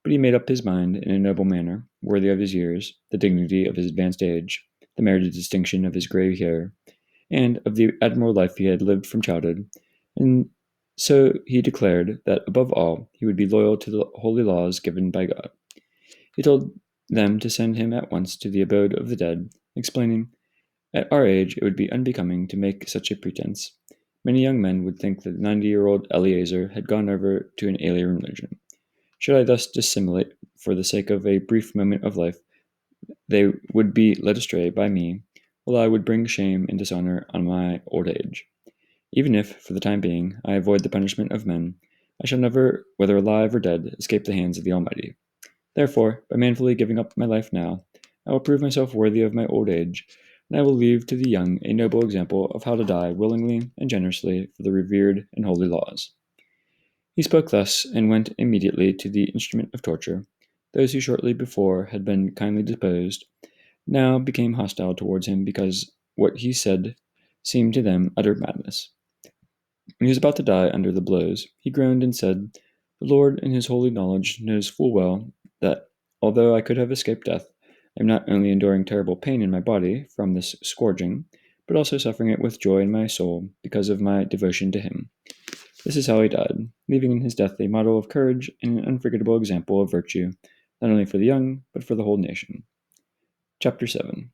But he made up his mind in a noble manner, worthy of his years, the dignity of his advanced age, the merited distinction of his grey hair, and of the admirable life he had lived from childhood, and so he declared that above all he would be loyal to the holy laws given by God. He told them to send him at once to the abode of the dead, explaining, "At our age it would be unbecoming to make such a pretense. Many young men would think that the 90-year-old Eleazar had gone over to an alien religion. Should I thus dissimulate for the sake of a brief moment of life, they would be led astray by me, while I would bring shame and dishonor on my old age. Even if, for the time being, I avoid the punishment of men, I shall never, whether alive or dead, escape the hands of the Almighty. Therefore, by manfully giving up my life now, I will prove myself worthy of my old age, and I will leave to the young a noble example of how to die willingly and generously for the revered and holy laws." He spoke thus, and went immediately to the instrument of torture. Those who shortly before had been kindly disposed now became hostile towards him because what he said seemed to them utter madness. When he was about to die under the blows, he groaned and said, "The Lord, in his holy knowledge, knows full well that, although I could have escaped death, I am not only enduring terrible pain in my body from this scourging, but also suffering it with joy in my soul because of my devotion to him." This is how he died, leaving in his death a model of courage and an unforgettable example of virtue, not only for the young, but for the whole nation. Chapter 7.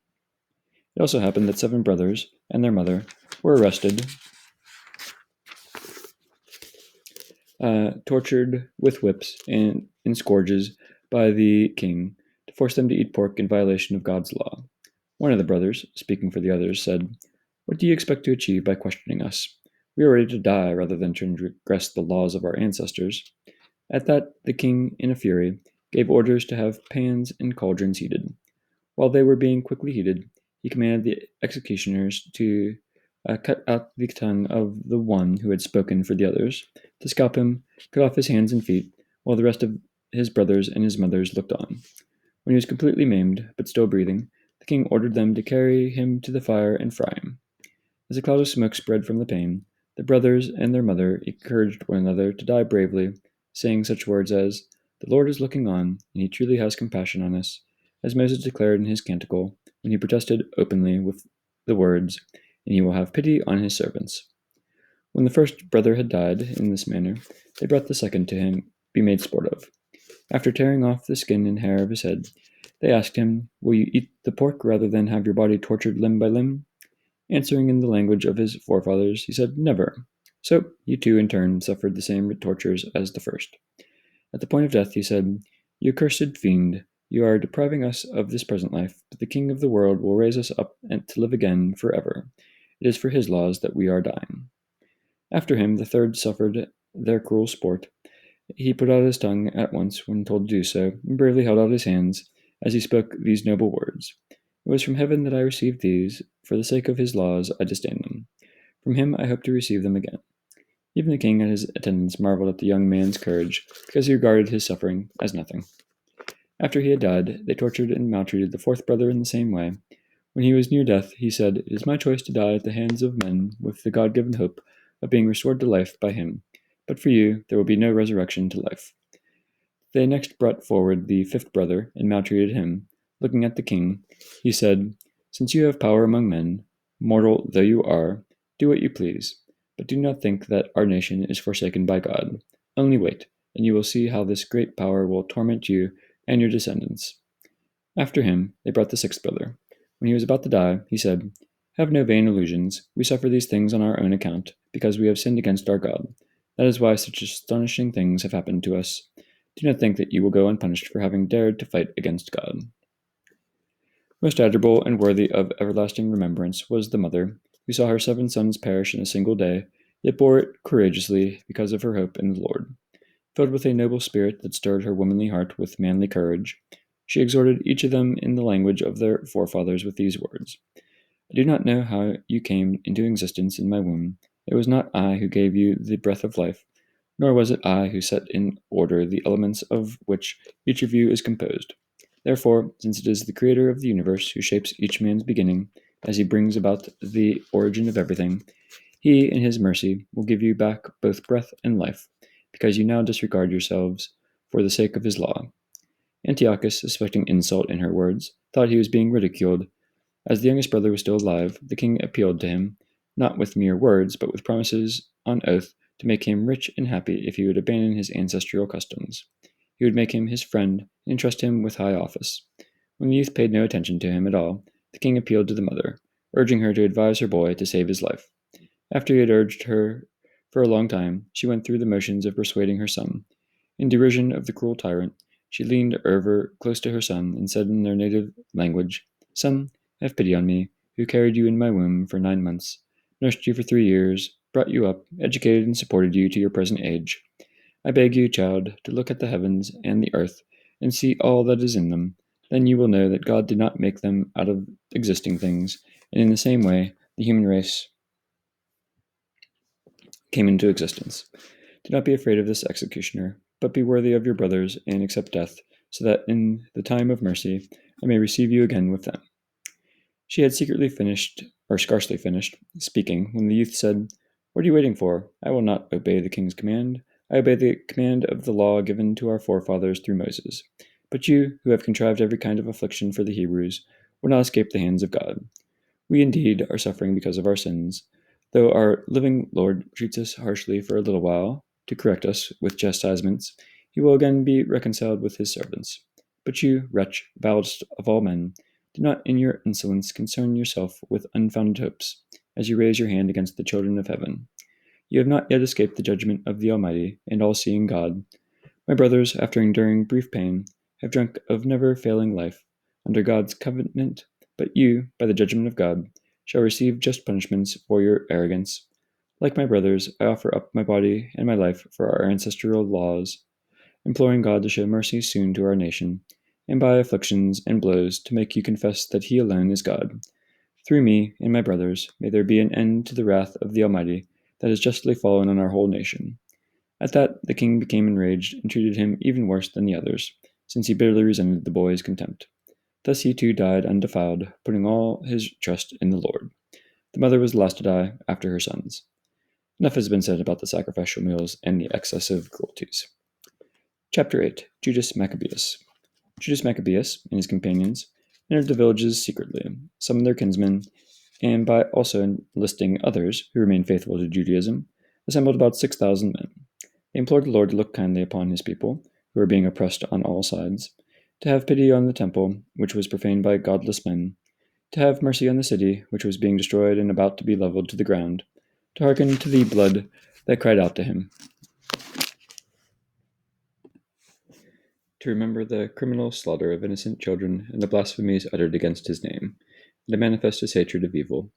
It also happened that 7 brothers and their mother were arrested, tortured with whips and in scourges by the king to force them to eat pork in violation of God's law. One of the brothers, speaking for the others, said, "What do you expect to achieve by questioning us? We are ready to die rather than transgress the laws of our ancestors." At that the king, in a fury, gave orders to have pans and cauldrons heated. While they were being quickly heated, he commanded the executioners to cut out the tongue of the one who had spoken for the others, to scalp him, cut off his hands and feet, while the rest of his brothers and his mothers looked on. When he was completely maimed, but still breathing, the king ordered them to carry him to the fire and fry him. As a cloud of smoke spread from the pain, the brothers and their mother encouraged one another to die bravely, saying such words as, "The Lord is looking on, and he truly has compassion on us," as Moses declared in his canticle, when he protested openly with the words, "And he will have pity on his servants." When the first brother had died in this manner, they brought the second to him, be made sport of. After tearing off the skin and hair of his head, They asked him, "Will you eat the pork rather than have your body tortured limb by limb?" Answering in the language of his forefathers, he said, "Never." So he too in turn suffered the same tortures as the first. At the point of death he said, "You cursed fiend, you are depriving us of this present life, but the King of the world will raise us up and to live again forever. It is for his laws that we are dying." After him, the third suffered their cruel sport. He put out his tongue at once when told to do so, and bravely held out his hands as he spoke these noble words. "It was from heaven that I received these. For the sake of his laws I disdain them. From him I hope to receive them again." Even the king and his attendants marveled at the young man's courage, because he regarded his suffering as nothing. After he had died, they tortured and maltreated the fourth brother in the same way. When he was near death, he said, "It is my choice to die at the hands of men with the God-given hope of being restored to life by him. But for you, there will be no resurrection to life." They next brought forward the fifth brother and maltreated him. Looking at the king, he said, "Since you have power among men, mortal though you are, do what you please. But do not think that our nation is forsaken by God. Only wait, and you will see how this great power will torment you and your descendants." After him, they brought the sixth brother. When he was about to die, he said, "Have no vain illusions. We suffer these things on our own account, because we have sinned against our God. That is why such astonishing things have happened to us. Do not think that you will go unpunished for having dared to fight against God." Most admirable and worthy of everlasting remembrance was the mother, who saw her 7 sons perish in a single day, yet bore it courageously because of her hope in the Lord. Filled with a noble spirit that stirred her womanly heart with manly courage, she exhorted each of them in the language of their forefathers with these words: "I do not know how you came into existence in my womb. It was not I who gave you the breath of life, nor was it I who set in order the elements of which each of you is composed. Therefore, since it is the Creator of the universe who shapes each man's beginning, as he brings about the origin of everything, he, in his mercy, will give you back both breath and life, because you now disregard yourselves for the sake of his law." Antiochus, suspecting insult in her words, thought he was being ridiculed. As the youngest brother was still alive, the king appealed to him, not with mere words, but with promises on oath to make him rich and happy if he would abandon his ancestral customs. He would make him his friend and entrust him with high office. When the youth paid no attention to him at all, the king appealed to the mother, urging her to advise her boy to save his life. After he had urged her for a long time, she went through the motions of persuading her son. In derision of the cruel tyrant, she leaned over close to her son and said in their native language, "Son, have pity on me, who carried you in my womb for 9 months, nursed you for 3 years, brought you up, educated and supported you to your present age. I beg you, child, to look at the heavens and the earth, and see all that is in them. Then you will know that God did not make them out of existing things, and in the same way the human race came into existence. Do not be afraid of this executioner, but be worthy of your brothers and accept death, so that in the time of mercy I may receive you again with them." She had secretly finished, or scarcely finished, speaking when the youth said, "What are you waiting for? I will not obey the king's command. I obey the command of the law given to our forefathers through Moses. But you, who have contrived every kind of affliction for the Hebrews, will not escape the hands of God. We indeed are suffering because of our sins, though our living Lord treats us harshly for a little while, to correct us with chastisements. He will again be reconciled with his servants. But you, wretch, vilest of all men, do not in your insolence concern yourself with unfounded hopes, as you raise your hand against the children of heaven. You have not yet escaped the judgment of the Almighty and all-seeing God. My brothers, after enduring brief pain, have drunk of never-failing life, under God's covenant, but you, by the judgment of God, shall receive just punishments for your arrogance. Like my brothers, I offer up my body and my life for our ancestral laws, imploring God to show mercy soon to our nation, and by afflictions and blows to make you confess that He alone is God. Through me and my brothers, may there be an end to the wrath of the Almighty that has justly fallen on our whole nation." At that, the king became enraged and treated him even worse than the others, since he bitterly resented the boy's contempt. Thus he too died undefiled, putting all his trust in the Lord. The mother was the last to die after her sons. Enough has been said about the sacrificial meals and the excessive cruelties. Chapter 8. Judas Maccabeus. Judas Maccabeus and his companions entered the villages secretly, summoned their kinsmen, and by also enlisting others who remained faithful to Judaism, assembled about 6,000 men. They implored the Lord to look kindly upon his people, who were being oppressed on all sides, to have pity on the temple, which was profaned by godless men, to have mercy on the city, which was being destroyed and about to be leveled to the ground, to hearken to the blood that cried out to him, to remember the criminal slaughter of innocent children and the blasphemies uttered against his name, and to manifest his hatred of evil.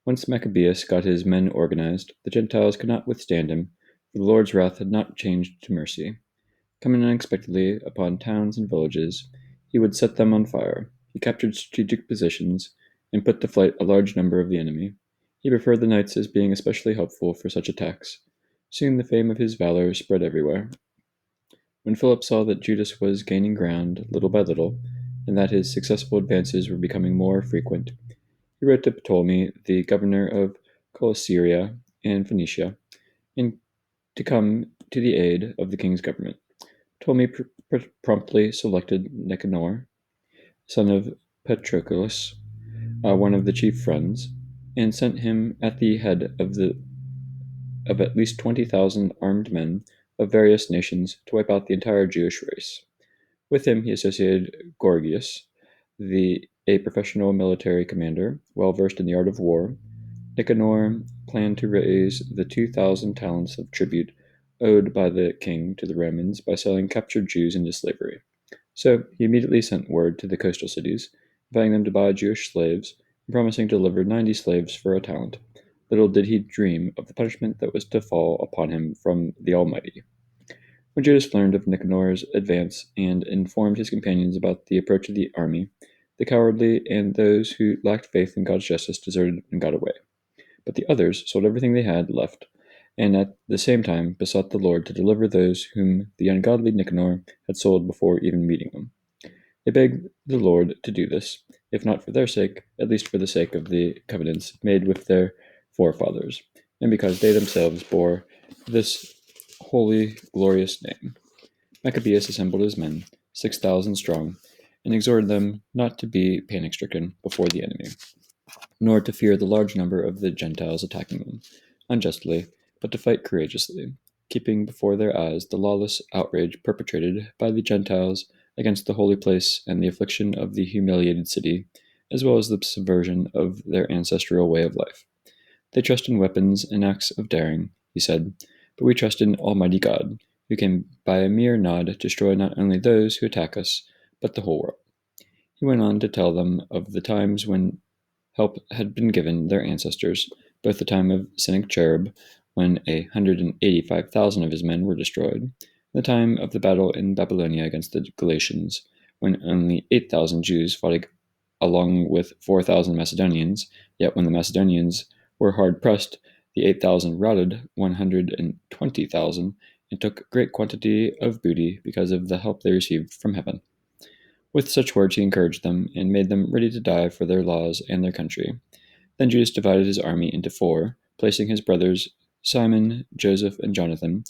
Once Maccabeus got his men organized, the Gentiles could not withstand him, for the Lord's wrath had not changed to mercy. Coming unexpectedly upon towns and villages, he would set them on fire. He captured strategic positions and put to flight a large number of the enemy. He preferred the knights as being especially helpful for such attacks. Soon the fame of his valor spread everywhere. When Philip saw that Judas was gaining ground little by little, and that his successful advances were becoming more frequent, he wrote to Ptolemy, the governor of Coelesyria and Phoenicia, and to come to the aid of the king's government. Ptolemy promptly selected Nicanor, son of Patroclus, one of the chief friends, and sent him at the head of at least 20,000 armed men of various nations to wipe out the entire Jewish race. With him he associated Gorgias, a professional military commander, well versed in the art of war. Nicanor planned to raise the 2,000 talents of tribute owed by the king to the Romans by selling captured Jews into slavery. So he immediately sent word to the coastal cities, inviting them to buy Jewish slaves and promising to deliver 90 slaves for a talent. Little did he dream of the punishment that was to fall upon him from the Almighty. When Judas learned of Nicanor's advance and informed his companions about the approach of the army, the cowardly and those who lacked faith in God's justice deserted and got away. But the others sold everything they had left, and at the same time besought the Lord to deliver those whom the ungodly Nicanor had sold before even meeting them. They begged the Lord to do this, if not for their sake, at least for the sake of the covenants made with their forefathers, and because they themselves bore this holy, glorious name. Maccabeus assembled his men, 6,000 strong, and exhorted them not to be panic-stricken before the enemy, nor to fear the large number of the Gentiles attacking them unjustly, but to fight courageously, keeping before their eyes the lawless outrage perpetrated by the Gentiles against the holy place and the affliction of the humiliated city, as well as the subversion of their ancestral way of life. They trust in weapons and acts of daring, he said, but we trust in Almighty God, who can by a mere nod destroy not only those who attack us, but the whole world. He went on to tell them of the times when help had been given their ancestors, both the time of Sennacherib, when 185,000 of his men were destroyed, and the time of the battle in Babylonia against the Galatians, when only 8,000 Jews fought along with 4,000 Macedonians, yet when the Macedonians were hard pressed, the 8,000 routed 120,000 and took great quantity of booty because of the help they received from heaven. With such words he encouraged them, and made them ready to die for their laws and their country. Then Judas divided his army into 4, placing his brothers Simon, Joseph, and Jonathan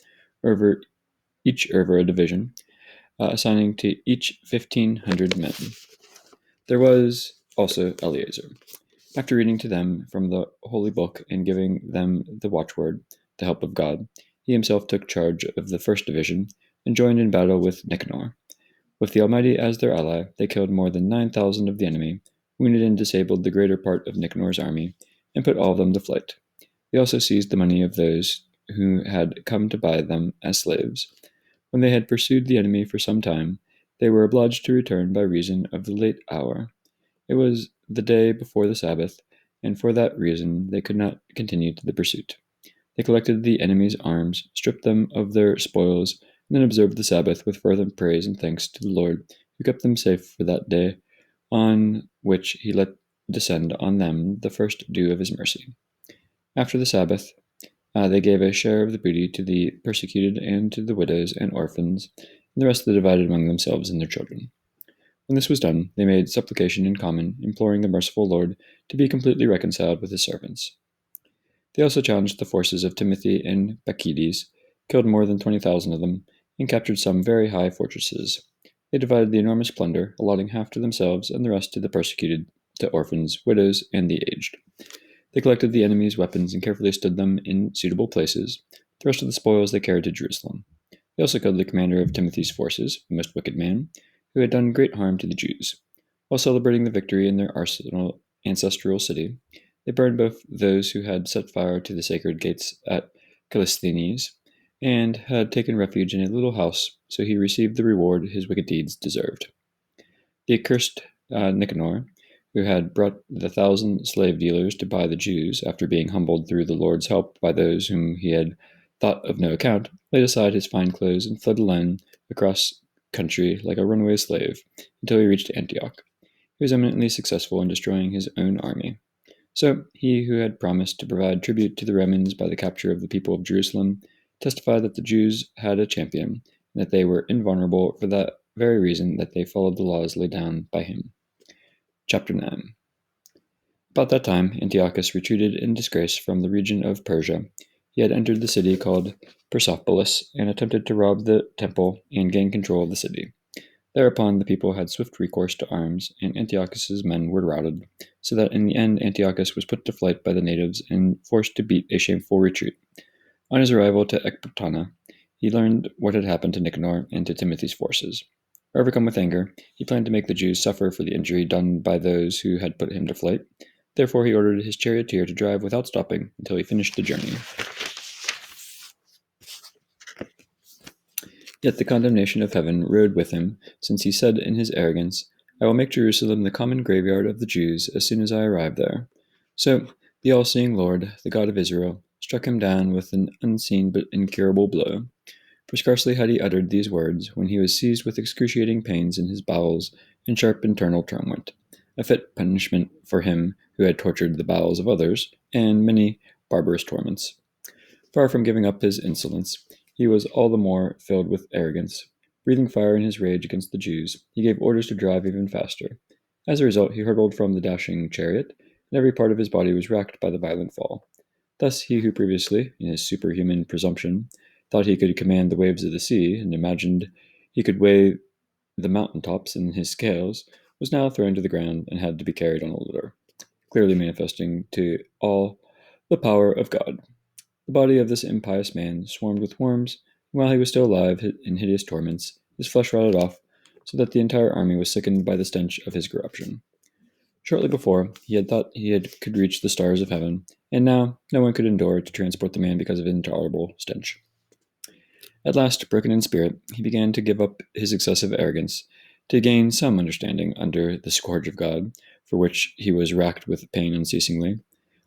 each over a division, assigning to each 1,500 men. There was also Eleazar. After reading to them from the holy book and giving them the watchword, the help of God, he himself took charge of the first division and joined in battle with Nicanor. With the Almighty as their ally, they killed more than 9,000 of the enemy, wounded and disabled the greater part of Nicanor's army, and put all of them to flight. They also seized the money of those who had come to buy them as slaves. When they had pursued the enemy for some time, they were obliged to return by reason of the late hour. It was the day before the Sabbath, and for that reason they could not continue the pursuit. They collected the enemy's arms, stripped them of their spoils, and then observed the Sabbath with fervent praise and thanks to the Lord, who kept them safe for that day, on which he let descend on them the first dew of his mercy. After the Sabbath, they gave a share of the booty to the persecuted and to the widows and orphans, and the rest they divided among themselves and their children. When this was done, they made supplication in common, imploring the merciful Lord to be completely reconciled with his servants. They also challenged the forces of Timothy and Bacchides, killed more than 20,000 of them, and captured some very high fortresses. They divided the enormous plunder, allotting half to themselves and the rest to the persecuted, to orphans, widows, and the aged. They collected the enemy's weapons and carefully stood them in suitable places. The rest of the spoils they carried to Jerusalem. They also killed the commander of Timothy's forces, a most wicked man, who had done great harm to the Jews. While celebrating the victory in their ancestral city, they burned both those who had set fire to the sacred gates at Callisthenes and had taken refuge in a little house, so he received the reward his wicked deeds deserved. The accursed Nicanor, who had brought the 1,000 slave dealers to buy the Jews after being humbled through the Lord's help by those whom he had thought of no account, laid aside his fine clothes and fled alone across country like a runaway slave until he reached Antioch. He was eminently successful in destroying his own army. So he who had promised to provide tribute to the Romans by the capture of the people of Jerusalem testified that the Jews had a champion, and that they were invulnerable for that very reason that they followed the laws laid down by him. Chapter 9. About that time, Antiochus retreated in disgrace from the region of Persia. He had entered the city called Persepolis and attempted to rob the temple and gain control of the city. Thereupon the people had swift recourse to arms, and Antiochus's men were routed, so that in the end Antiochus was put to flight by the natives and forced to beat a shameful retreat. On his arrival to Ecbatana, he learned what had happened to Nicanor and to Timothy's forces. Overcome with anger, he planned to make the Jews suffer for the injury done by those who had put him to flight. Therefore he ordered his charioteer to drive without stopping until he finished the journey. Yet the condemnation of heaven rode with him, since he said in his arrogance, "I will make Jerusalem the common graveyard of the Jews as soon as I arrive there." So the all-seeing Lord, the God of Israel, struck him down with an unseen but incurable blow. For scarcely had he uttered these words when he was seized with excruciating pains in his bowels and sharp internal torment, a fit punishment for him who had tortured the bowels of others, and many barbarous torments. Far from giving up his insolence, he was all the more filled with arrogance. Breathing fire in his rage against the Jews, he gave orders to drive even faster. As a result, he hurtled from the dashing chariot, and every part of his body was racked by the violent fall. Thus he who previously, in his superhuman presumption, thought he could command the waves of the sea, and imagined he could weigh the mountain tops in his scales, was now thrown to the ground and had to be carried on a litter, clearly manifesting to all the power of God. The body of this impious man swarmed with worms, and while he was still alive in hideous torments, his flesh rotted off, so that the entire army was sickened by the stench of his corruption. Shortly before, he had thought could reach the stars of heaven, and now no one could endure to transport the man because of intolerable stench. At last, broken in spirit, he began to give up his excessive arrogance, to gain some understanding under the scourge of God, for which he was racked with pain unceasingly.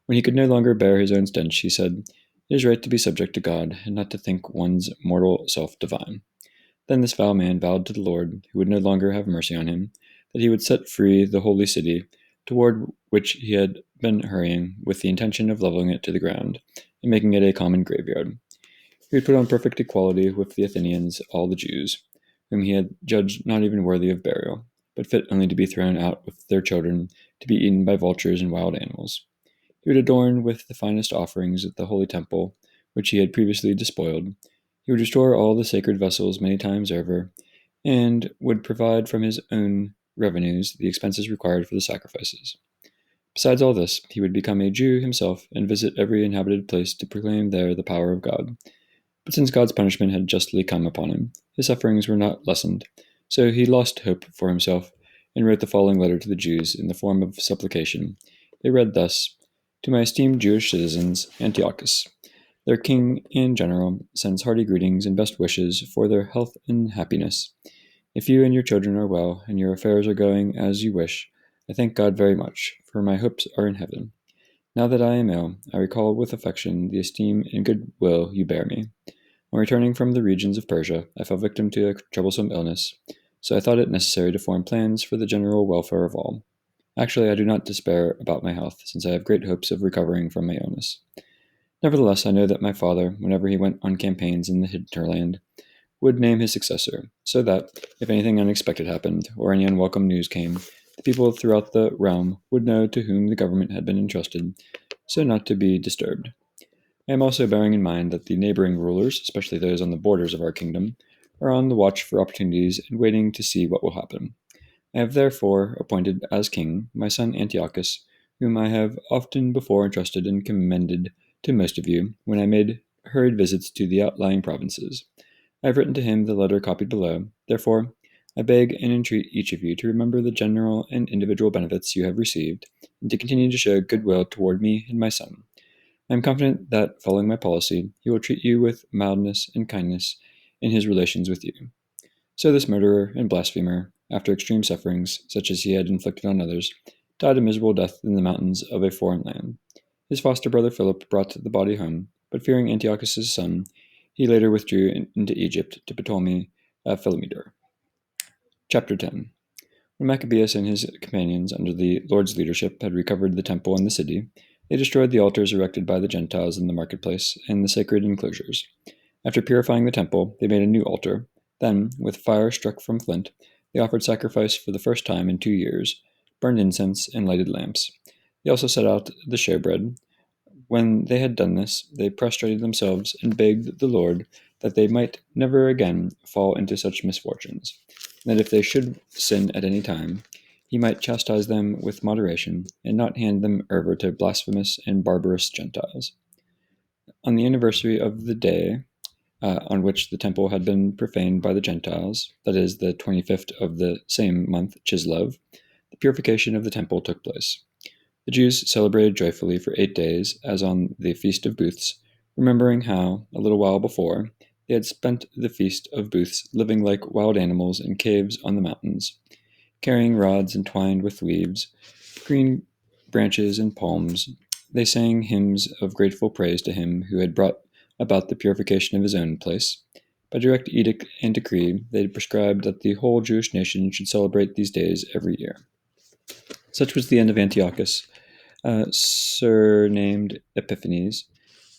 When he could no longer bear his own stench, he said, "It is right to be subject to God, and not to think one's mortal self divine." Then this foul man vowed to the Lord, who would no longer have mercy on him, that he would set free the holy city, toward which he had been hurrying, with the intention of leveling it to the ground, and making it a common graveyard. He would put on perfect equality with the Athenians all the Jews, whom he had judged not even worthy of burial, but fit only to be thrown out with their children, to be eaten by vultures and wild animals. He would adorn with the finest offerings the holy temple, which he had previously despoiled. He would restore all the sacred vessels many times over, and would provide from his own revenues the expenses required for the sacrifices. Besides all this, he would become a Jew himself and visit every inhabited place to proclaim there the power of God. But since God's punishment had justly come upon him, his sufferings were not lessened, so he lost hope for himself and wrote the following letter to the Jews in the form of supplication. It read thus: "To my esteemed Jewish citizens, Antiochus, their king and general, sends hearty greetings and best wishes for their health and happiness. If you and your children are well, and your affairs are going as you wish, I thank God very much, for my hopes are in heaven. Now that I am ill, I recall with affection the esteem and good will you bear me. On returning from the regions of Persia, I fell victim to a troublesome illness, so I thought it necessary to form plans for the general welfare of all. Actually, I do not despair about my health, since I have great hopes of recovering from my illness. Nevertheless, I know that my father, whenever he went on campaigns in the hinterland, would name his successor, so that, if anything unexpected happened, or any unwelcome news came, the people throughout the realm would know to whom the government had been entrusted, so not to be disturbed. I am also bearing in mind that the neighboring rulers, especially those on the borders of our kingdom, are on the watch for opportunities and waiting to see what will happen. I have therefore appointed as king my son Antiochus, whom I have often before entrusted and commended to most of you when I made hurried visits to the outlying provinces. I have written to him the letter copied below. Therefore, I beg and entreat each of you to remember the general and individual benefits you have received, and to continue to show goodwill toward me and my son. I am confident that, following my policy, he will treat you with mildness and kindness in his relations with you. So this murderer and blasphemer, after extreme sufferings, such as he had inflicted on others, died a miserable death in the mountains of a foreign land. His foster brother Philip brought the body home, but fearing Antiochus' son, he later withdrew into Egypt to Ptolemy Philometor. Chapter 10. When Maccabeus and his companions, under the Lord's leadership, had recovered the temple and the city, they destroyed the altars erected by the Gentiles in the marketplace and the sacred enclosures. After purifying the temple, they made a new altar. Then, with fire struck from flint, they offered sacrifice for the first time in 2 years, burned incense, and lighted lamps. They also set out the showbread. When they had done this, they prostrated themselves and begged the Lord that they might never again fall into such misfortunes, and that if they should sin at any time, he might chastise them with moderation, and not hand them over to blasphemous and barbarous Gentiles. On the anniversary of the day on which the temple had been profaned by the Gentiles, that is, the 25th of the same month, Chislev, the purification of the temple took place. The Jews celebrated joyfully for 8 days, as on the Feast of Booths, remembering how, a little while before, they had spent the Feast of Booths living like wild animals in caves on the mountains, carrying rods entwined with leaves, green branches, and palms. They sang hymns of grateful praise to him who had brought about the purification of his own place. By direct edict and decree, they prescribed that the whole Jewish nation should celebrate these days every year. Such was the end of Antiochus, surnamed Epiphanes.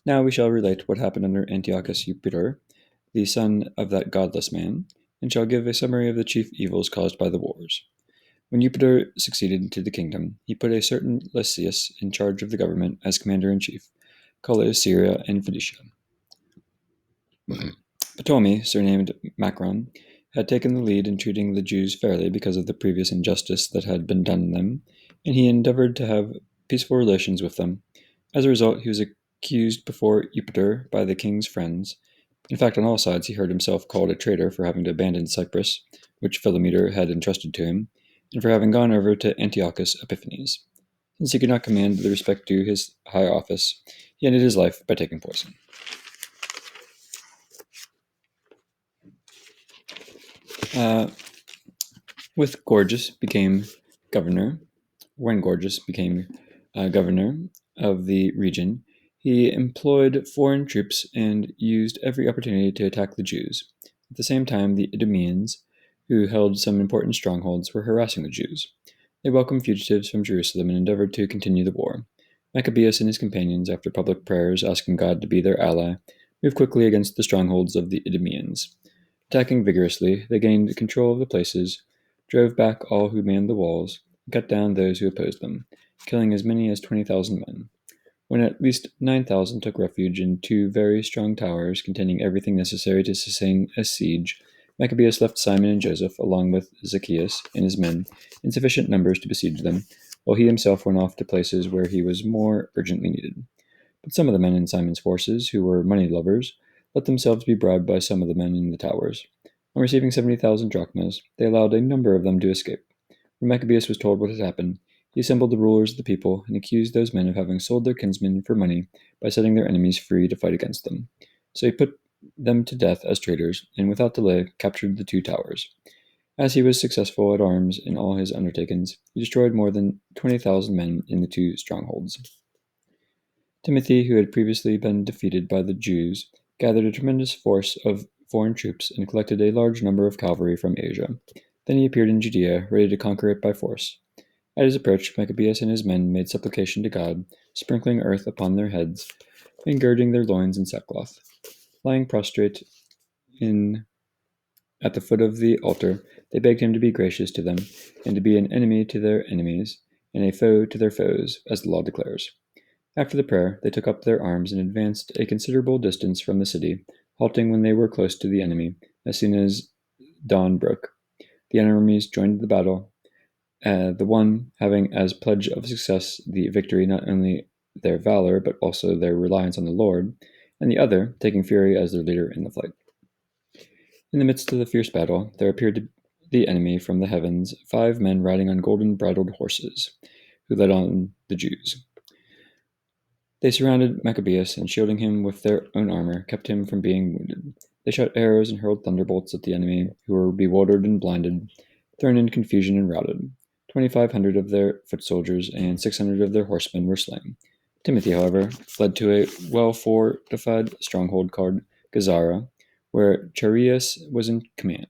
Now we shall relate what happened under Antiochus Eupator, the son of that godless man, and shall give a summary of the chief evils caused by the wars. When Eupator succeeded to the kingdom, he put a certain Lysias in charge of the government as commander-in-chief, called Syria and Phoenicia. Ptolemy, surnamed Macron, had taken the lead in treating the Jews fairly because of the previous injustice that had been done them, and he endeavored to have peaceful relations with them. As a result, he was accused before Eupator by the king's friends. In fact, on all sides he heard himself called a traitor for having to abandon Cyprus, which Philometor had entrusted to him, and for having gone over to Antiochus Epiphanes. Since he could not command the respect due his high office, he ended his life by taking poison. With Gorgias became governor, when Gorgias became governor of the region, he employed foreign troops and used every opportunity to attack the Jews. At the same time, the Idumeans, who held some important strongholds, were harassing the Jews. They welcomed fugitives from Jerusalem and endeavored to continue the war. Maccabeus and his companions, after public prayers asking God to be their ally, moved quickly against the strongholds of the Idumeans. Attacking vigorously, they gained control of the places, drove back all who manned the walls, and cut down those who opposed them, killing as many as 20,000 men. When at least 9,000 took refuge in 2 very strong towers containing everything necessary to sustain a siege, Maccabeus left Simon and Joseph, along with Zacchaeus and his men, in sufficient numbers to besiege them, while he himself went off to places where he was more urgently needed. But some of the men in Simon's forces, who were money lovers, let themselves be bribed by some of the men in the towers. On receiving 70,000 drachmas, they allowed a number of them to escape. When Maccabeus was told what had happened, he assembled the rulers of the people and accused those men of having sold their kinsmen for money by setting their enemies free to fight against them. So he put them to death as traitors, and without delay captured the 2 towers. As he was successful at arms in all his undertakings, he destroyed more than 20,000 men in the 2 strongholds. Timothy, who had previously been defeated by the Jews, gathered a tremendous force of foreign troops and collected a large number of cavalry from Asia. Then he appeared in Judea, ready to conquer it by force. At his approach, Maccabeus and his men made supplication to God, sprinkling earth upon their heads, and girding their loins in sackcloth. Lying prostrate at the foot of the altar, they begged him to be gracious to them, and to be an enemy to their enemies, and a foe to their foes, as the law declares. After the prayer, they took up their arms and advanced a considerable distance from the city, halting when they were close to the enemy, as soon as dawn broke. The enemies joined the battle, the one having as pledge of success the victory not only their valor, but also their reliance on the Lord, and the other taking fury as their leader in the fight. In the midst of the fierce battle, there appeared the enemy from the heavens 5 men riding on golden bridled horses, who led on the Jews. They surrounded Maccabeus, and shielding him with their own armor, kept him from being wounded. They shot arrows and hurled thunderbolts at the enemy, who were bewildered and blinded, thrown into confusion and routed. 2,500 of their foot soldiers and 600 of their horsemen were slain. Timothy, however, fled to a well-fortified stronghold called Gazara, where Chaereas was in command.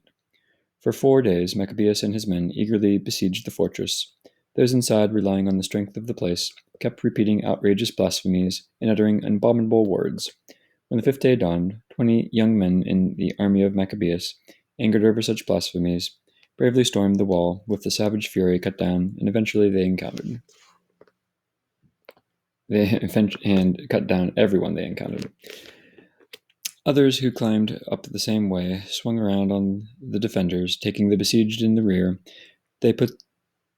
For 4 days, Maccabeus and his men eagerly besieged the fortress. Those inside, relying on the strength of the place, kept repeating outrageous blasphemies and uttering abominable words. When the 5th day dawned, 20 young men in the army of Maccabeus, angered over such blasphemies, bravely stormed the wall with the savage fury cut down, and eventually cut down everyone they encountered. Others who climbed up the same way swung around on the defenders, taking the besieged in the rear. They put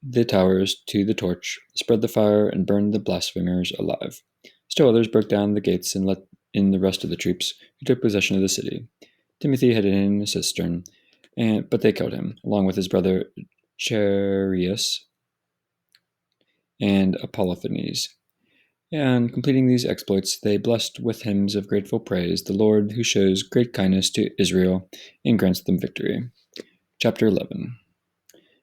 the towers to the torch, spread the fire, and burned the blasphemers alive. Still others broke down the gates and let in the rest of the troops, who took possession of the city. Timothy hid in a cistern, but they killed him, along with his brother Chaereas and Apollophanes. And completing these exploits, they blessed with hymns of grateful praise the Lord, who shows great kindness to Israel and grants them victory. Chapter 11.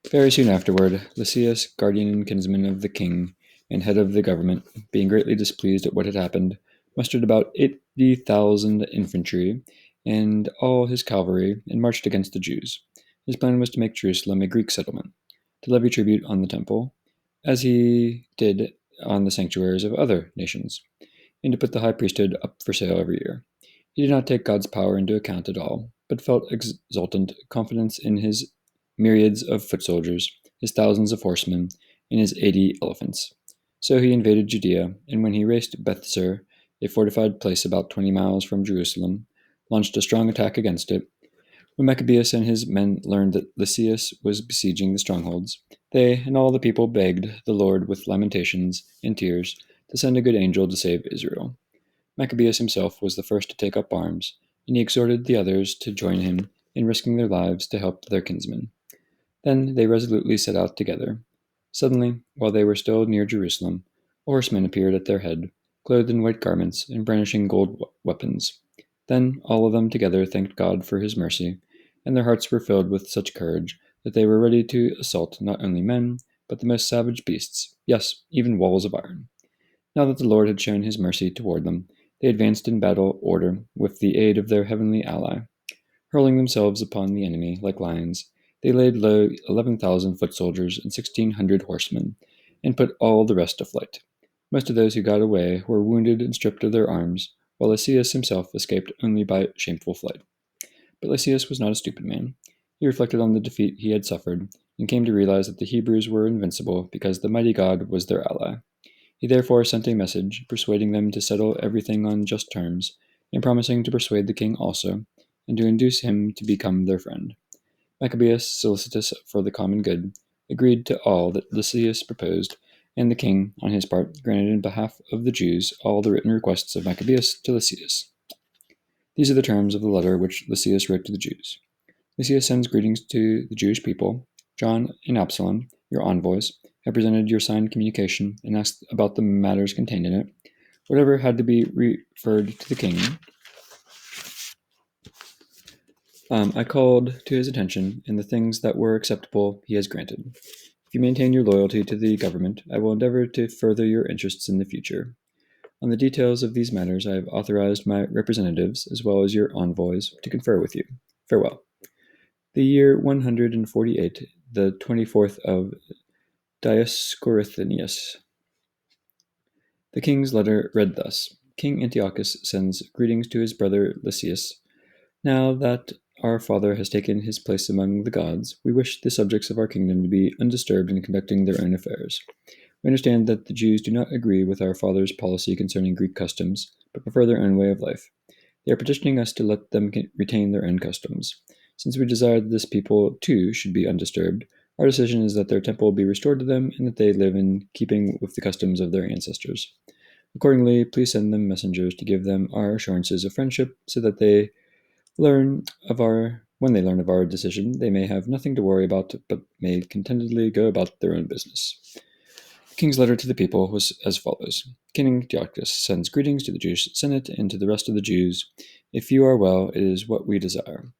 Very soon afterward, Lysias, guardian and kinsman of the king and head of the government, being greatly displeased at what had happened, mustered about 80,000 infantry and all his cavalry and marched against the Jews. His plan was to make Jerusalem a Greek settlement, to levy tribute on the temple, as he did on the sanctuaries of other nations, and to put the high priesthood up for sale every year. He did not take God's power into account at all, but felt exultant confidence in his myriads of foot soldiers, his thousands of horsemen, and his 80 elephants. So he invaded Judea, and when he raced Bethsur, a fortified place about 20 miles from Jerusalem, launched a strong attack against it. When Maccabeus and his men learned that Lysias was besieging the strongholds, they and all the people begged the Lord with lamentations and tears to send a good angel to save Israel. Maccabeus himself was the first to take up arms, and he exhorted the others to join him in risking their lives to help their kinsmen. Then they resolutely set out together. Suddenly, while they were still near Jerusalem, a horseman appeared at their head, clothed in white garments and brandishing gold weapons. Then all of them together thanked God for his mercy, and their hearts were filled with such courage that they were ready to assault not only men, but the most savage beasts, yes, even walls of iron. Now that the Lord had shown his mercy toward them, they advanced in battle order with the aid of their heavenly ally. Hurling themselves upon the enemy like lions, they laid low 11,000 foot soldiers and 1,600 horsemen, and put all the rest to flight. Most of those who got away were wounded and stripped of their arms, while Lysias himself escaped only by shameful flight. But Lysias was not a stupid man. He reflected on the defeat he had suffered, and came to realize that the Hebrews were invincible because the mighty God was their ally. He therefore sent a message, persuading them to settle everything on just terms, and promising to persuade the king also, and to induce him to become their friend. Maccabeus, solicitous for the common good, agreed to all that Lysias proposed, and the king, on his part, granted in behalf of the Jews all the written requests of Maccabeus to Lysias. These are the terms of the letter which Lysias wrote to the Jews. Lysias sends greetings to the Jewish people. John and Absalom, your envoys, have presented your signed communication and asked about the matters contained in it. Whatever had to be referred to the king, I called to his attention, and the things that were acceptable he has granted. If you maintain your loyalty to the government, I will endeavor to further your interests in the future. On the details of these matters, I have authorized my representatives, as well as your envoys, to confer with you. Farewell. The year 148, the 24th of Dioscorinthius. The king's letter read thus: King Antiochus sends greetings to his brother Lysias. Now that our father has taken his place among the gods, we wish the subjects of our kingdom to be undisturbed in conducting their own affairs. We understand that the Jews do not agree with our father's policy concerning Greek customs, but prefer their own way of life. They are petitioning us to let them retain their own customs. Since we desire that this people, too, should be undisturbed, our decision is that their temple be restored to them and that they live in keeping with the customs of their ancestors. Accordingly, please send them messengers to give them our assurances of friendship so that they learn of our When they learn of our decision, they may have nothing to worry about, but may contentedly go about their own business. The king's letter to the people was as follows. King Antiochus sends greetings to the Jewish Senate and to the rest of the Jews. If you are well, it is what we desire.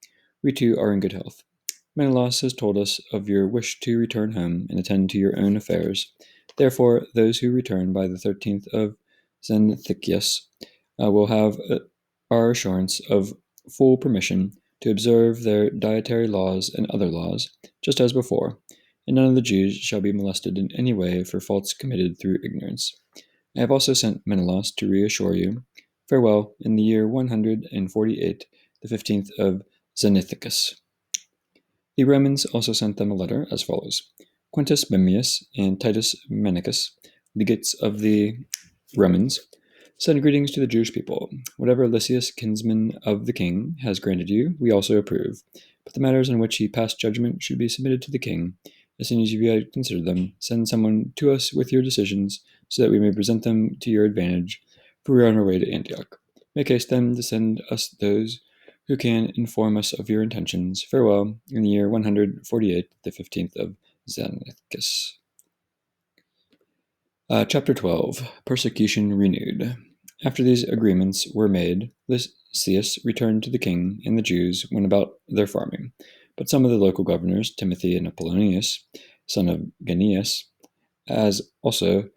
We too are in good health. Menelaus has told us of your wish to return home and attend to your own affairs. Therefore, those who return by the 13th of Xanthicus will have our assurance of full permission to observe their dietary laws and other laws, just as before, and none of the Jews shall be molested in any way for faults committed through ignorance. I have also sent Menelaus to reassure you. Farewell, in the year 148, the 15th of Xanthicus. The Romans also sent them a letter as follows. Quintus Memmius and Titus Manicus, legates of the Romans, send greetings to the Jewish people. Whatever Lysias, kinsman of the king, has granted you, we also approve. But the matters on which he passed judgment should be submitted to the king. As soon as you have considered them, send someone to us with your decisions, so that we may present them to your advantage, for we are on our way to Antioch. Make haste then to send us those who can inform us of your intentions. Farewell, in the year 148, the 15th of Xanthicus. Chapter 12. Persecution renewed. After these agreements were made, Lysias returned to the king, and the Jews went about their farming. But some of the local governors, Timothy and Apollonius, son of Genius, as also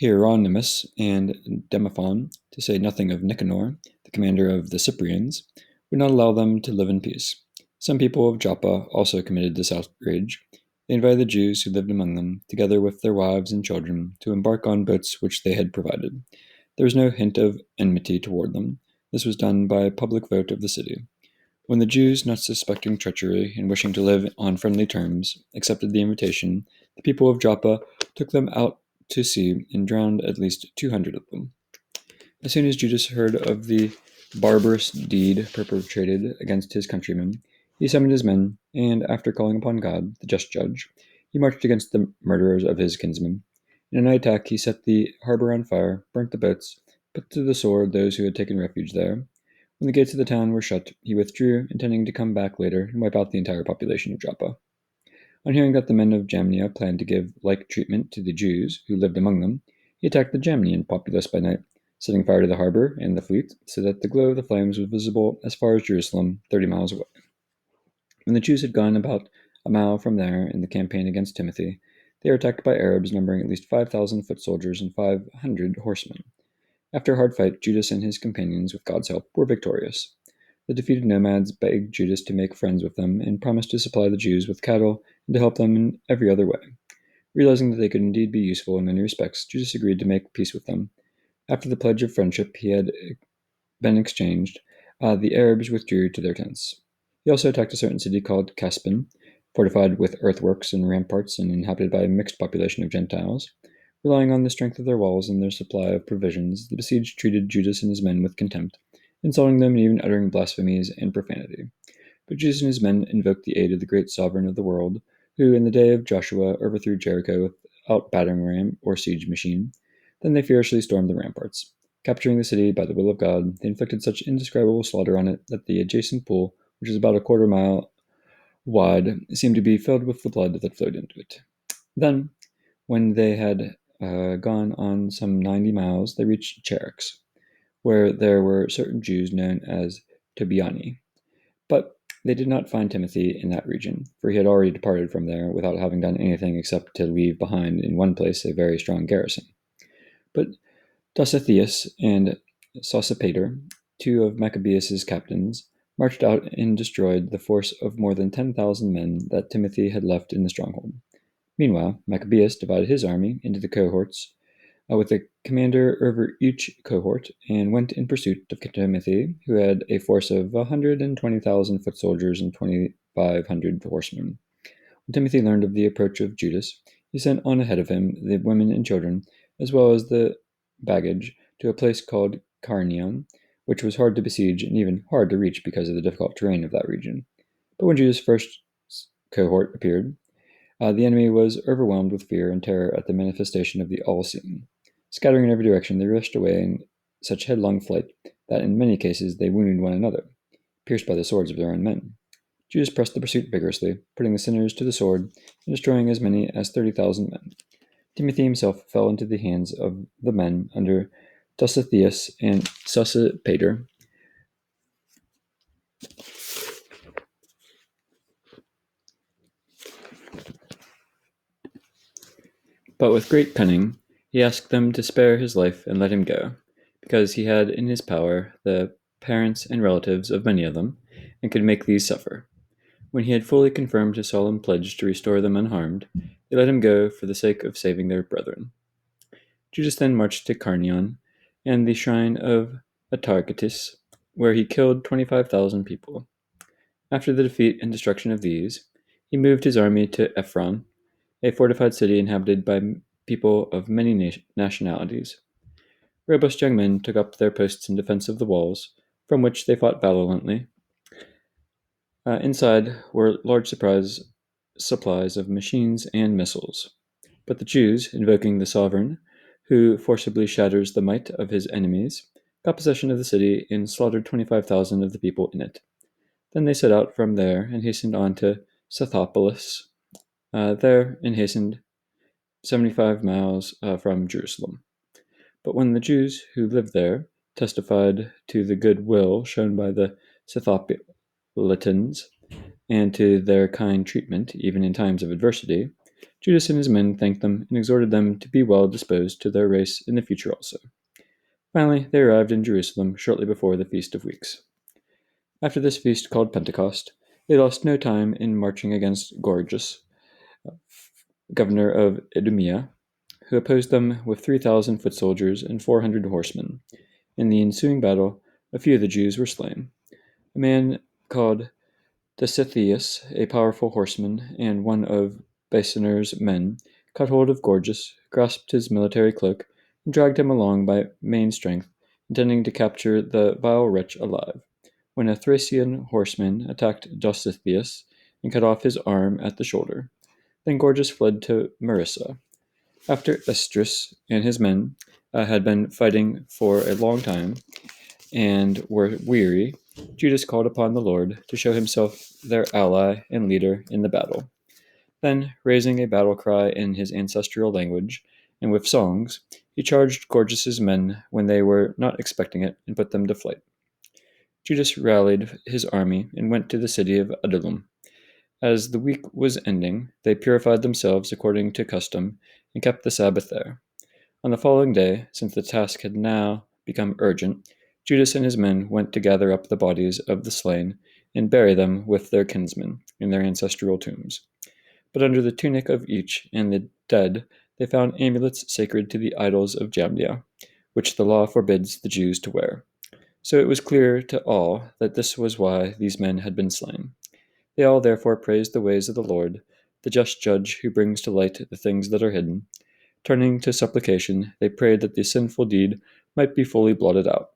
Hieronymus and Demophon, to say nothing of Nicanor, the commander of the Cyprians, would not allow them to live in peace. Some people of Joppa also committed this outrage. They invited the Jews who lived among them, together with their wives and children, to embark on boats which they had provided. There was no hint of enmity toward them. This was done by a public vote of the city. When the Jews, not suspecting treachery and wishing to live on friendly terms, accepted the invitation, the people of Joppa took them out to sea and drowned at least 200 of them. As soon as Judas heard of the barbarous deed perpetrated against his countrymen, he summoned his men, and after calling upon God, the just judge, he marched against the murderers of his kinsmen. In a night attack, he set the harbor on fire, burnt the boats, put to the sword those who had taken refuge there. When the gates of the town were shut, he withdrew, intending to come back later and wipe out the entire population of Joppa. On hearing that the men of Jamnia planned to give like treatment to the Jews who lived among them, he attacked the Jamnian populace by night, setting fire to the harbor and the fleet, so that the glow of the flames was visible as far as Jerusalem, 30 miles away. When the Jews had gone about a mile from there in the campaign against Timothy, they were attacked by Arabs numbering at least 5,000 foot soldiers and 500 horsemen. After a hard fight, Judas and his companions, with God's help, were victorious. The defeated nomads begged Judas to make friends with them and promised to supply the Jews with cattle and to help them in every other way. Realizing that they could indeed be useful in many respects, Judas agreed to make peace with them. After the pledge of friendship had been exchanged, the Arabs withdrew to their tents. He also attacked a certain city called Caspin, fortified with earthworks and ramparts and inhabited by a mixed population of Gentiles. Relying on the strength of their walls and their supply of provisions, the besieged treated Judas and his men with contempt, insulting them and even uttering blasphemies and profanity. But Judas and his men invoked the aid of the great sovereign of the world, who in the day of Joshua overthrew Jericho without battering ram or siege machine. Then they fiercely stormed the ramparts. Capturing the city by the will of God, they inflicted such indescribable slaughter on it that the adjacent pool, which was about a quarter mile wide, seemed to be filled with the blood that flowed into it. Then, when they had gone on some 90 miles, they reached Charax, where there were certain Jews known as Tobiani. But they did not find Timothy in that region, for he had already departed from there without having done anything except to leave behind in one place a very strong garrison. But Dositheus and Sosipater, two of Maccabees' captains, marched out and destroyed the force of more than 10,000 men that Timothy had left in the stronghold. Meanwhile, Maccabeus divided his army into the cohorts, with a commander over each cohort, and went in pursuit of Timothy, who had a force of 120,000 foot soldiers and 2,500 horsemen. When Timothy learned of the approach of Judas, he sent on ahead of him the women and children, as well as the baggage, to a place called Carnion, which was hard to besiege and even hard to reach because of the difficult terrain of that region. But when Judas' first cohort appeared, the enemy was overwhelmed with fear and terror at the manifestation of the All-Seeing. Scattering in every direction, they rushed away in such headlong flight that in many cases they wounded one another, pierced by the swords of their own men. Judas pressed the pursuit vigorously, putting the sinners to the sword and destroying as many as 30,000 men. Timothy himself fell into the hands of the men under Dositheus and Sosipater. But with great cunning, he asked them to spare his life and let him go, because he had in his power the parents and relatives of many of them, and could make these suffer. When he had fully confirmed his solemn pledge to restore them unharmed, they let him go for the sake of saving their brethren. Judas then marched to Carnion and the shrine of Atargatis, where he killed 25,000 people. After the defeat and destruction of these, he moved his army to Ephron, a fortified city inhabited by people of many nationalities. Robust young men took up their posts in defense of the walls, from which they fought valiantly. Inside were large supplies of machines and missiles. But the Jews, invoking the sovereign, who forcibly shatters the might of his enemies, got possession of the city and slaughtered 25,000 of the people in it. Then they set out from there and hastened on to Scythopolis, and hastened 75 miles from Jerusalem. But when the Jews who lived there testified to the good will shown by the Scythopolitans and to their kind treatment, even in times of adversity, Judas and his men thanked them and exhorted them to be well disposed to their race in the future also. Finally, they arrived in Jerusalem shortly before the Feast of Weeks. After this feast called Pentecost, they lost no time in marching against Gorgias, governor of Idumea, who opposed them with 3,000 foot soldiers and 400 horsemen. In the ensuing battle, a few of the Jews were slain. A man called Dositheus, a powerful horseman and one of Basener's men, caught hold of Gorgias, grasped his military cloak, and dragged him along by main strength, intending to capture the vile wretch alive, when a Thracian horseman attacked Dositheus and cut off his arm at the shoulder. Then Gorgias fled to Marissa. After Esdras and his men had been fighting for a long time and were weary, Judas called upon the Lord to show himself their ally and leader in the battle. Then, raising a battle cry in his ancestral language and with songs, he charged Gorgias's men when they were not expecting it and put them to flight. Judas rallied his army and went to the city of Adullam. As the week was ending, they purified themselves according to custom and kept the Sabbath there. On the following day, since the task had now become urgent, Judas and his men went to gather up the bodies of the slain and bury them with their kinsmen in their ancestral tombs. But under the tunic of each and the dead they found amulets sacred to the idols of Jamnia, which the law forbids the Jews to wear. So it was clear to all that this was why these men had been slain. They all therefore praised the ways of the Lord, the just judge who brings to light the things that are hidden. Turning to supplication, they prayed that the sinful deed might be fully blotted out.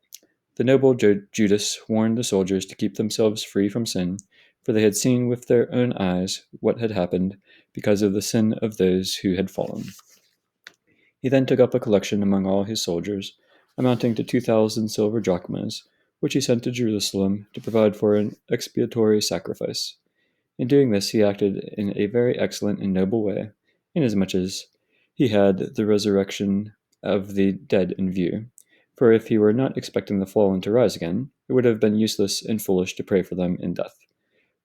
The noble Judas warned the soldiers to keep themselves free from sin, for they had seen with their own eyes what had happened because of the sin of those who had fallen. He then took up a collection among all his soldiers, amounting to 2,000 silver drachmas, which he sent to Jerusalem to provide for an expiatory sacrifice. In doing this, he acted in a very excellent and noble way, inasmuch as he had the resurrection of the dead in view. For if he were not expecting the fallen to rise again, it would have been useless and foolish to pray for them in death.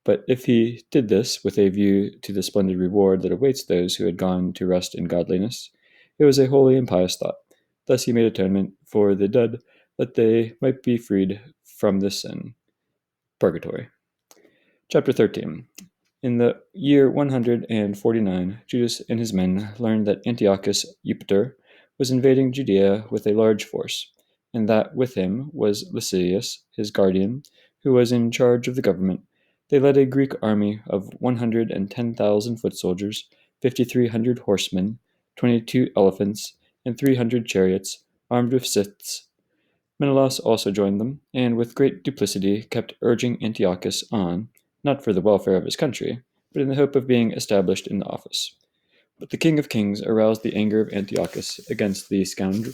But if he did this with a view to the splendid reward that awaits those who had gone to rest in godliness, it was a holy and pious thought. Thus he made atonement for the dead, that they might be freed from this sin. Purgatory. Chapter 13. In the year 149, Judas and his men learned that Antiochus Eupator was invading Judea with a large force, and that with him was Lysias, his guardian, who was in charge of the government. They led a Greek army of 110,000 foot soldiers, 5,300 horsemen, 22 elephants, and 300 chariots, armed with scythes. Menelaus also joined them, and with great duplicity kept urging Antiochus on, not for the welfare of his country, but in the hope of being established in the office. But the king of kings aroused the anger of Antiochus against the scoundrel.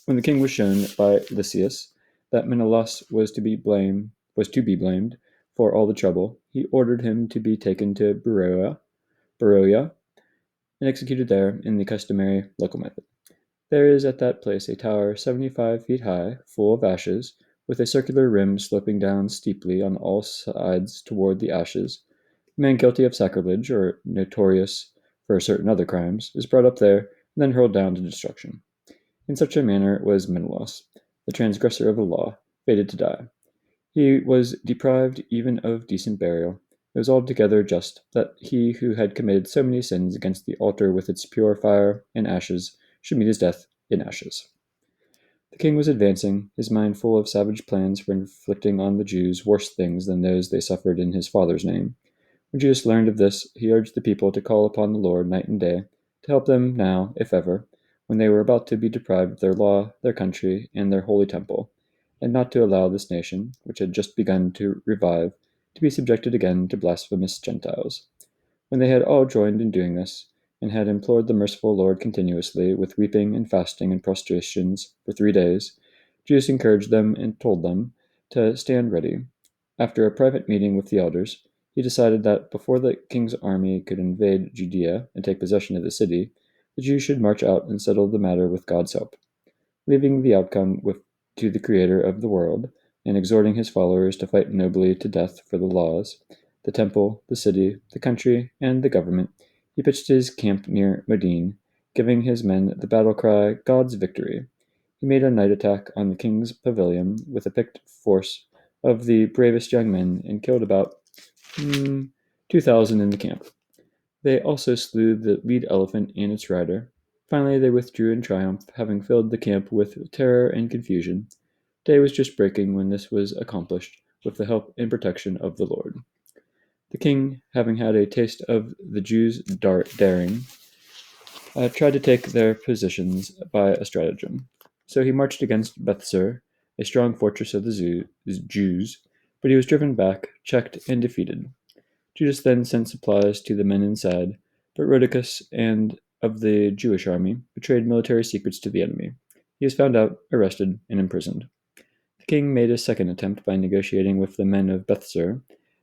When the king was shown by Lysias that Menelaus was to be blamed for all the trouble, he ordered him to be taken to Beroia and executed there in the customary local method. There is at that place a tower 75 feet high, full of ashes, with a circular rim sloping down steeply on all sides toward the ashes. A man guilty of sacrilege, or notorious for certain other crimes, is brought up there and then hurled down to destruction. In such a manner was Menelaus, the transgressor of the law, fated to die. He was deprived even of decent burial. It was altogether just that he who had committed so many sins against the altar with its pure fire and ashes should meet his death in ashes. The king was advancing, his mind full of savage plans for inflicting on the Jews worse things than those they suffered in his father's name. When Jesus learned of this, he urged the people to call upon the Lord night and day, to help them now, if ever, when they were about to be deprived of their law, their country, and their holy temple, and not to allow this nation, which had just begun to revive, to be subjected again to blasphemous Gentiles. When they had all joined in doing this, and had implored the merciful Lord continuously, with weeping and fasting and prostrations for 3 days, Jesus encouraged them and told them to stand ready. After a private meeting with the elders, he decided that before the king's army could invade Judea and take possession of the city, the Jews should march out and settle the matter with God's help, leaving the outcome to the Creator of the world, and exhorting his followers to fight nobly to death for the laws, the temple, the city, the country, and the government. He pitched his camp near Modin, giving his men the battle cry, God's victory. He made a night attack on the king's pavilion with a picked force of the bravest young men, and killed about 2,000 in the camp. They also slew the lead elephant and its rider. Finally, they withdrew in triumph, having filled the camp with terror and confusion. Day was just breaking when this was accomplished, with the help and protection of the Lord. The king, having had a taste of the Jews' daring, tried to take their positions by a stratagem. So he marched against Bethsur, a strong fortress of the Jews, but he was driven back, checked, and defeated. Judas then sent supplies to the men inside, but Rhodicus and of the Jewish army betrayed military secrets to the enemy. He was found out, arrested, and imprisoned. The king made a second attempt by negotiating with the men of Bethsur.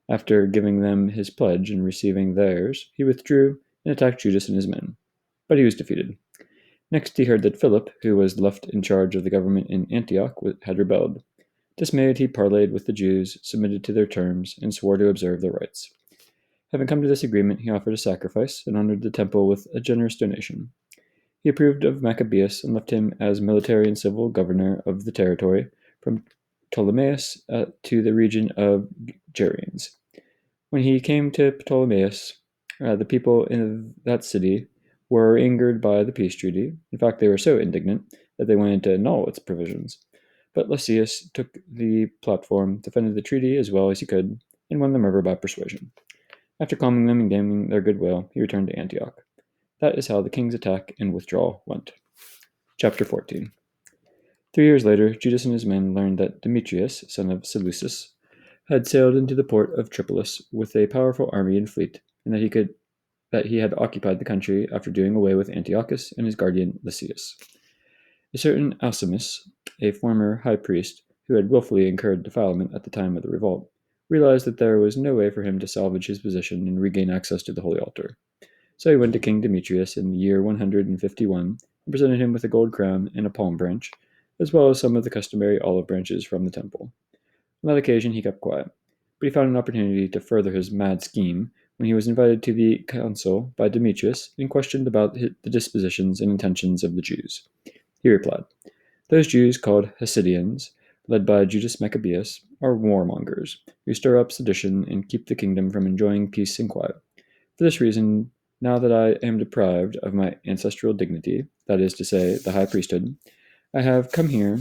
After giving them his pledge and receiving theirs, he withdrew and attacked Judas and his men, but he was defeated. Next, he heard that Philip, who was left in charge of the government in Antioch, had rebelled. Dismayed, he parleyed with the Jews, submitted to their terms, and swore to observe their rights. Having come to this agreement, he offered a sacrifice and honored the temple with a generous donation. He approved of Maccabees and left him as military and civil governor of the territory from Ptolemais to the region of Gerines. When he came to Ptolemais, the people in that city were angered by the peace treaty. In fact, they were so indignant that they wanted to annul its provisions. But Lysias took the platform, defended the treaty as well as he could, and won them over by persuasion. After calming them and gaining their goodwill, he returned to Antioch. That is how the king's attack and withdrawal went. Chapter 14. 3 years later, Judas and his men learned that Demetrius, son of Seleucus, had sailed into the port of Tripolis with a powerful army and fleet, and that he had occupied the country after doing away with Antiochus and his guardian Lysias. A certain Alcimus, a former high priest who had wilfully incurred defilement at the time of the revolt, realized that there was no way for him to salvage his position and regain access to the holy altar. So he went to King Demetrius in the year 151 and presented him with a gold crown and a palm branch, as well as some of the customary olive branches from the temple. On that occasion he kept quiet, but he found an opportunity to further his mad scheme when he was invited to the council by Demetrius and questioned about the dispositions and intentions of the Jews. He replied, Those Jews called Hasidians, led by Judas Maccabeus, are warmongers, who stir up sedition and keep the kingdom from enjoying peace and quiet. For this reason, now that I am deprived of my ancestral dignity, that is to say, the high priesthood, I have come here,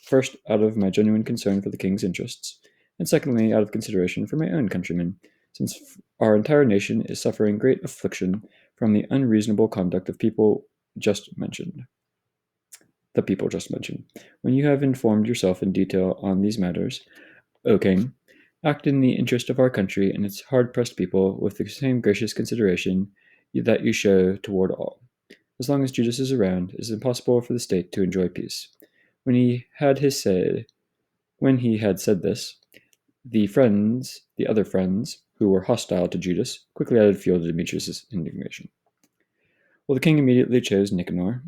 first out of my genuine concern for the king's interests, and secondly out of consideration for my own countrymen, since our entire nation is suffering great affliction from the unreasonable conduct of the people just mentioned. When you have informed yourself in detail on these matters, O king, act in the interest of our country and its hard-pressed people with the same gracious consideration that you show toward all. As long as Judas is around, it is impossible for the state to enjoy peace. When he had said this, the other friends, who were hostile to Judas, quickly added fuel to Demetrius' indignation. Well, the king immediately chose Nicanor,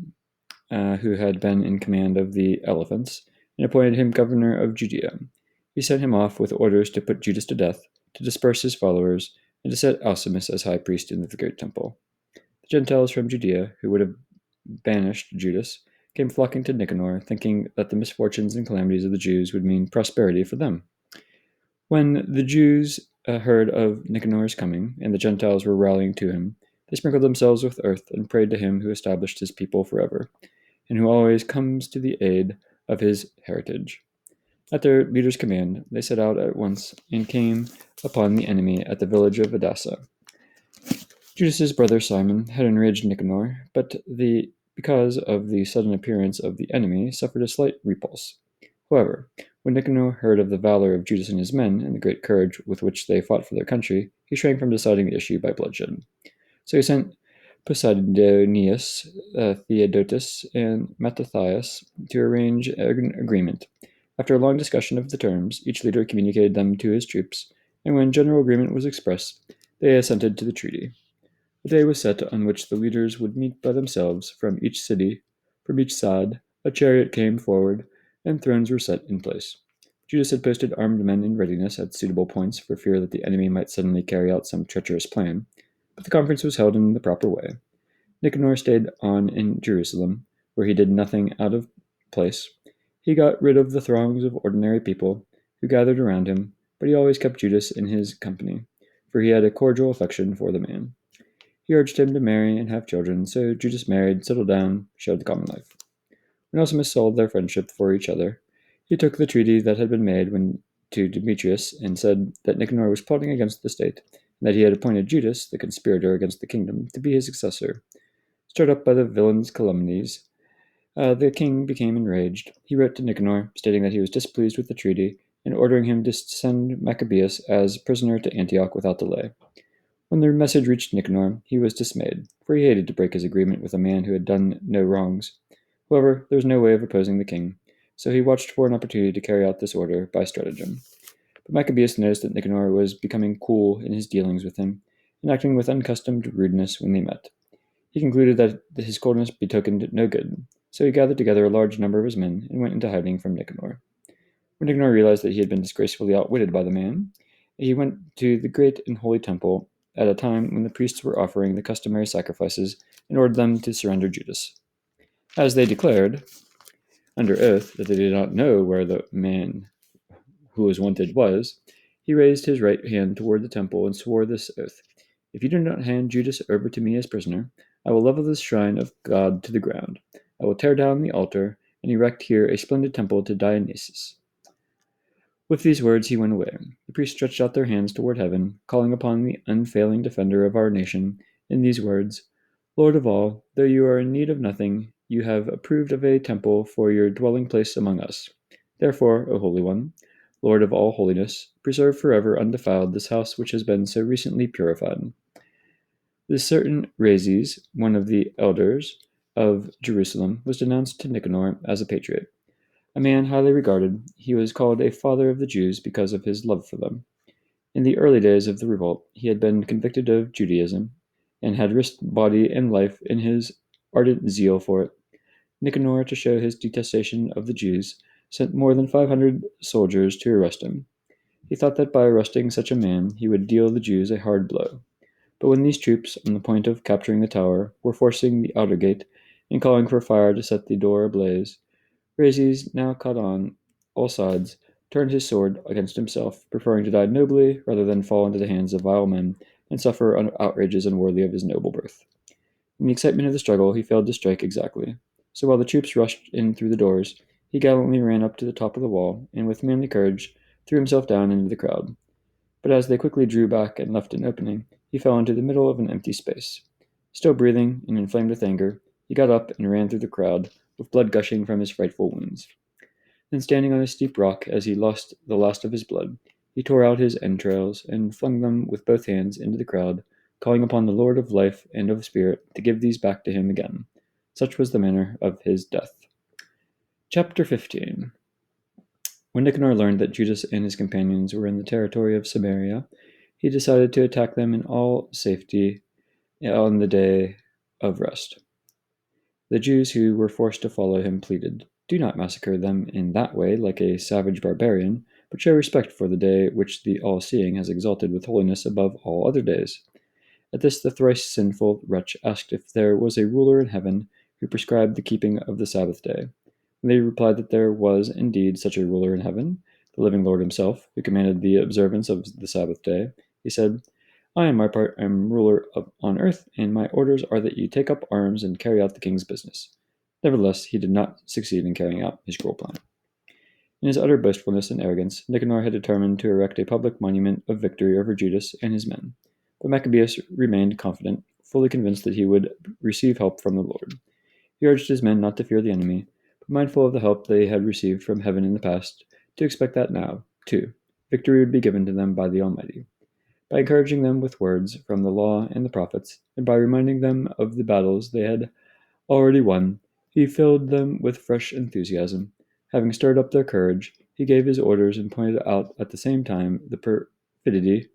who had been in command of the elephants, and appointed him governor of Judea. He sent him off with orders to put Judas to death, to disperse his followers, and to set Alcimus as high priest in the great temple. The Gentiles from Judea, who would have banished Judas, came flocking to Nicanor, thinking that the misfortunes and calamities of the Jews would mean prosperity for them. When the Jews heard of Nicanor's coming, and the Gentiles were rallying to him, they sprinkled themselves with earth and prayed to him who established his people forever, and who always comes to the aid of his heritage. At their leader's command, they set out at once and came upon the enemy at the village of Edessa. Judas's brother Simon had enraged Nicanor, but because of the sudden appearance of the enemy, suffered a slight repulse. However, when Nicanor heard of the valor of Judas and his men, and the great courage with which they fought for their country, he shrank from deciding the issue by bloodshed. So he sent Posidonius, Theodotus, and Mattathias to arrange an agreement. After a long discussion of the terms, each leader communicated them to his troops, and when general agreement was expressed, they assented to the treaty. The day was set on which the leaders would meet by themselves from each city. From each side, a chariot came forward, and thrones were set in place. Judas had posted armed men in readiness at suitable points for fear that the enemy might suddenly carry out some treacherous plan, but the conference was held in the proper way. Nicanor stayed on in Jerusalem, where he did nothing out of place. He got rid of the throngs of ordinary people who gathered around him, but he always kept Judas in his company, for he had a cordial affection for the man. He urged him to marry and have children, so Judas married, settled down, shared the common life. When Alcimus saw their friendship for each other, he took the treaty that had been made to Demetrius and said that Nicanor was plotting against the state, and that he had appointed Judas, the conspirator against the kingdom, to be his successor. Stirred up by the villain's calumnies, the king became enraged. He wrote to Nicanor, stating that he was displeased with the treaty, and ordering him to send Maccabees as prisoner to Antioch without delay. When the message reached Nicanor, he was dismayed, for he hated to break his agreement with a man who had done no wrongs. However, there was no way of opposing the king, so he watched for an opportunity to carry out this order by stratagem. But Maccabees noticed that Nicanor was becoming cool in his dealings with him, and acting with unaccustomed rudeness when they met. He concluded that his coldness betokened no good, so he gathered together a large number of his men and went into hiding from Nicanor. When Nicanor realized that he had been disgracefully outwitted by the man, he went to the great and holy temple at a time when the priests were offering the customary sacrifices and ordered them to surrender Judas. As they declared, under oath, that they did not know where the man who was wanted was, he raised his right hand toward the temple and swore this oath: "If you do not hand Judas over to me as prisoner, I will level this shrine of God to the ground. I will tear down the altar and erect here a splendid temple to Dionysus." With these words he went away. The priests stretched out their hands toward heaven, calling upon the unfailing defender of our nation in these words: "Lord of all, though you are in need of nothing, you have approved of a temple for your dwelling place among us. Therefore, O Holy One, Lord of all holiness, preserve forever undefiled this house which has been so recently purified." This certain Rhazes, one of the elders of Jerusalem, was denounced to Nicanor as a patriot. A man highly regarded, he was called a father of the Jews because of his love for them. In the early days of the revolt, he had been convicted of Judaism, and had risked body and life in his ardent zeal for it. Nicanor, to show his detestation of the Jews, sent more than 500 soldiers to arrest him. He thought that by arresting such a man he would deal the Jews a hard blow. But when these troops, on the point of capturing the tower, were forcing the outer gate, and calling for fire to set the door ablaze, Rhazes, now caught on all sides, turned his sword against himself, preferring to die nobly rather than fall into the hands of vile men and suffer outrages unworthy of his noble birth. In the excitement of the struggle, he failed to strike exactly. So while the troops rushed in through the doors, he gallantly ran up to the top of the wall, and with manly courage threw himself down into the crowd. But as they quickly drew back and left an opening, he fell into the middle of an empty space. Still breathing and inflamed with anger, he got up and ran through the crowd, with blood gushing from his frightful wounds. Then, standing on a steep rock as he lost the last of his blood, he tore out his entrails and flung them with both hands into the crowd, calling upon the Lord of life and of spirit to give these back to him again. Such was the manner of his death. Chapter 15. When Nicanor learned that Judas and his companions were in the territory of Samaria, he decided to attack them in all safety on the day of rest. The Jews who were forced to follow him pleaded, "Do not massacre them in that way like a savage barbarian, but show respect for the day which the All-Seeing has exalted with holiness above all other days." At this the thrice sinful wretch asked if there was a ruler in heaven who prescribed the keeping of the Sabbath day. When they replied that there was indeed such a ruler in heaven, the living Lord himself, who commanded the observance of the Sabbath day, he said, "I on my part am ruler on earth, and my orders are that you take up arms and carry out the king's business." Nevertheless, he did not succeed in carrying out his cruel plan. In his utter boastfulness and arrogance, Nicanor had determined to erect a public monument of victory over Judas and his men. But Maccabeus remained confident, fully convinced that he would receive help from the Lord. He urged his men not to fear the enemy, but mindful of the help they had received from heaven in the past, to expect that now, too, victory would be given to them by the Almighty. By encouraging them with words from the law and the prophets, and by reminding them of the battles they had already won, he filled them with fresh enthusiasm. Having stirred up their courage, he gave his orders and pointed out at the same time the perfidy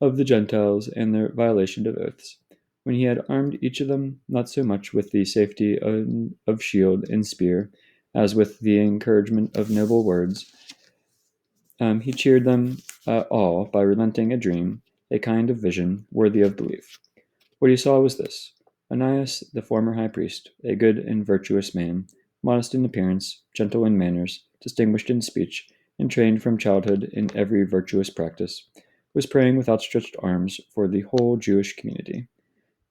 of the Gentiles and their violation of oaths. When he had armed each of them, not so much with the safety of shield and spear, as with the encouragement of noble words, he cheered them all by relating a dream, a kind of vision worthy of belief. What he saw was this: Ananias, the former high priest, a good and virtuous man, modest in appearance, gentle in manners, distinguished in speech, and trained from childhood in every virtuous practice, was praying with outstretched arms for the whole Jewish community.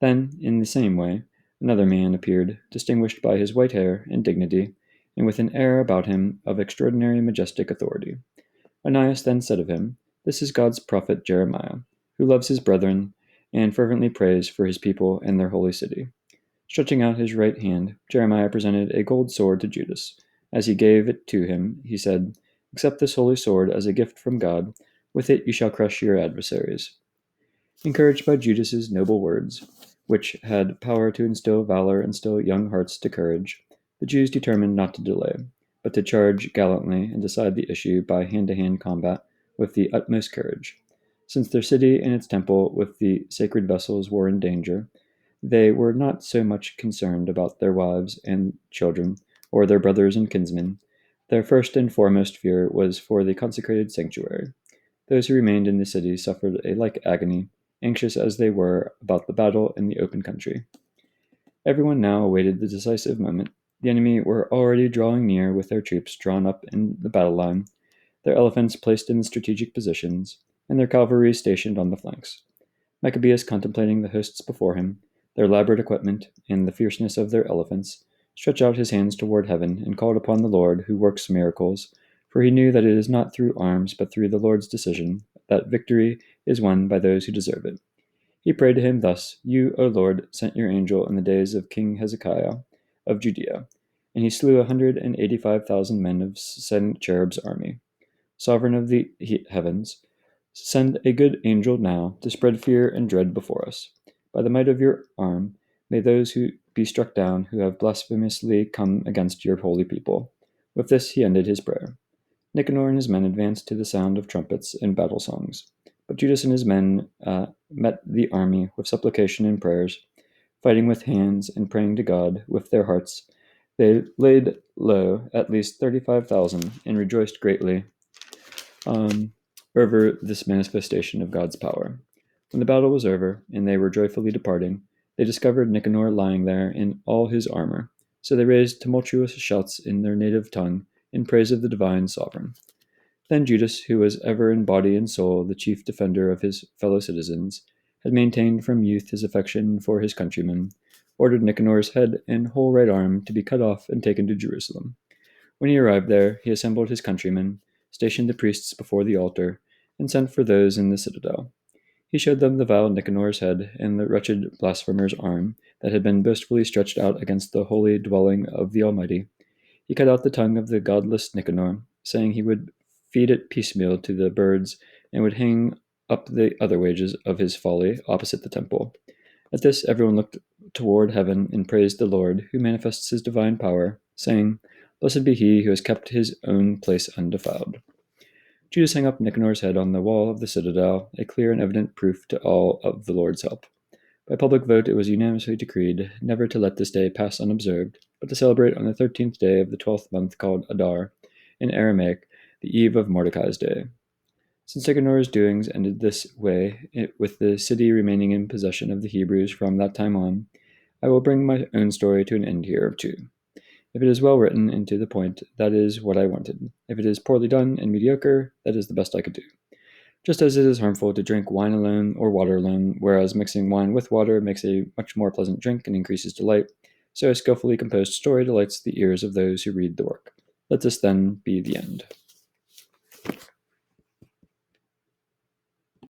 Then, in the same way, another man appeared, distinguished by his white hair and dignity, and with an air about him of extraordinary majestic authority. Ananias then said of him, "This is God's prophet Jeremiah, who loves his brethren and fervently prays for his people and their holy city." Stretching out his right hand, Jeremiah presented a gold sword to Judas. As he gave it to him, he said, "Accept this holy sword as a gift from God. With it you shall crush your adversaries." Encouraged by Judas's noble words, which had power to instill valor and still young hearts to courage, the Jews determined not to delay, but to charge gallantly and decide the issue by hand-to-hand combat with the utmost courage. Since their city and its temple with the sacred vessels were in danger, they were not so much concerned about their wives and children, or their brothers and kinsmen. Their first and foremost fear was for the consecrated sanctuary. Those who remained in the city suffered a like agony, anxious as they were about the battle in the open country. Everyone now awaited the decisive moment. The enemy were already drawing near with their troops drawn up in the battle line, their elephants placed in strategic positions, and their cavalry stationed on the flanks. Maccabeus, contemplating the hosts before him, their elaborate equipment, and the fierceness of their elephants, stretched out his hands toward heaven and called upon the Lord who works miracles, for he knew that it is not through arms but through the Lord's decision that victory is won by those who deserve it. He prayed to him thus: "You, O Lord, sent your angel in the days of King Hezekiah of Judea, and he slew 185,000 men of Sennacherib's army. Sovereign of the heavens, send a good angel now to spread fear and dread before us. By the might of your arm, may those who be struck down who have blasphemously come against your holy people." With this he ended his prayer. Nicanor and his men advanced to the sound of trumpets and battle songs. But Judas and his men met the army with supplication and prayers, fighting with hands and praying to God with their hearts. They laid low at least 35,000 and rejoiced greatly um, over this manifestation of God's power. When the battle was over and they were joyfully departing, they discovered Nicanor lying there in all his armor. So they raised tumultuous shouts in their native tongue in praise of the divine sovereign. Then Judas, who was ever in body and soul the chief defender of his fellow citizens, had maintained from youth his affection for his countrymen, ordered Nicanor's head and whole right arm to be cut off and taken to Jerusalem. When he arrived there, he assembled his countrymen, stationed the priests before the altar, and sent for those in the citadel. He showed them the vile Nicanor's head and the wretched blasphemer's arm that had been boastfully stretched out against the holy dwelling of the Almighty. He cut out the tongue of the godless Nicanor, saying he would feed it piecemeal to the birds and would hang up the other wages of his folly opposite the temple. At this, everyone looked toward heaven and praised the Lord, who manifests his divine power, saying, Blessed be he who has kept his own place undefiled. Judas hung up Nicanor's head on the wall of the citadel, a clear and evident proof to all of the Lord's help. By public vote it was unanimously decreed never to let this day pass unobserved, but to celebrate on the 13th day of the 12th month called Adar, in Aramaic, the eve of Mordecai's day. Since Nicanor's doings ended this way, with the city remaining in possession of the Hebrews from that time on, I will bring my own story to an end here too. If it is well written and to the point, that is what I wanted. If it is poorly done and mediocre, that is the best I could do. Just as it is harmful to drink wine alone or water alone, whereas mixing wine with water makes a much more pleasant drink and increases delight, so a skillfully composed story delights the ears of those who read the work. Let this then be the end.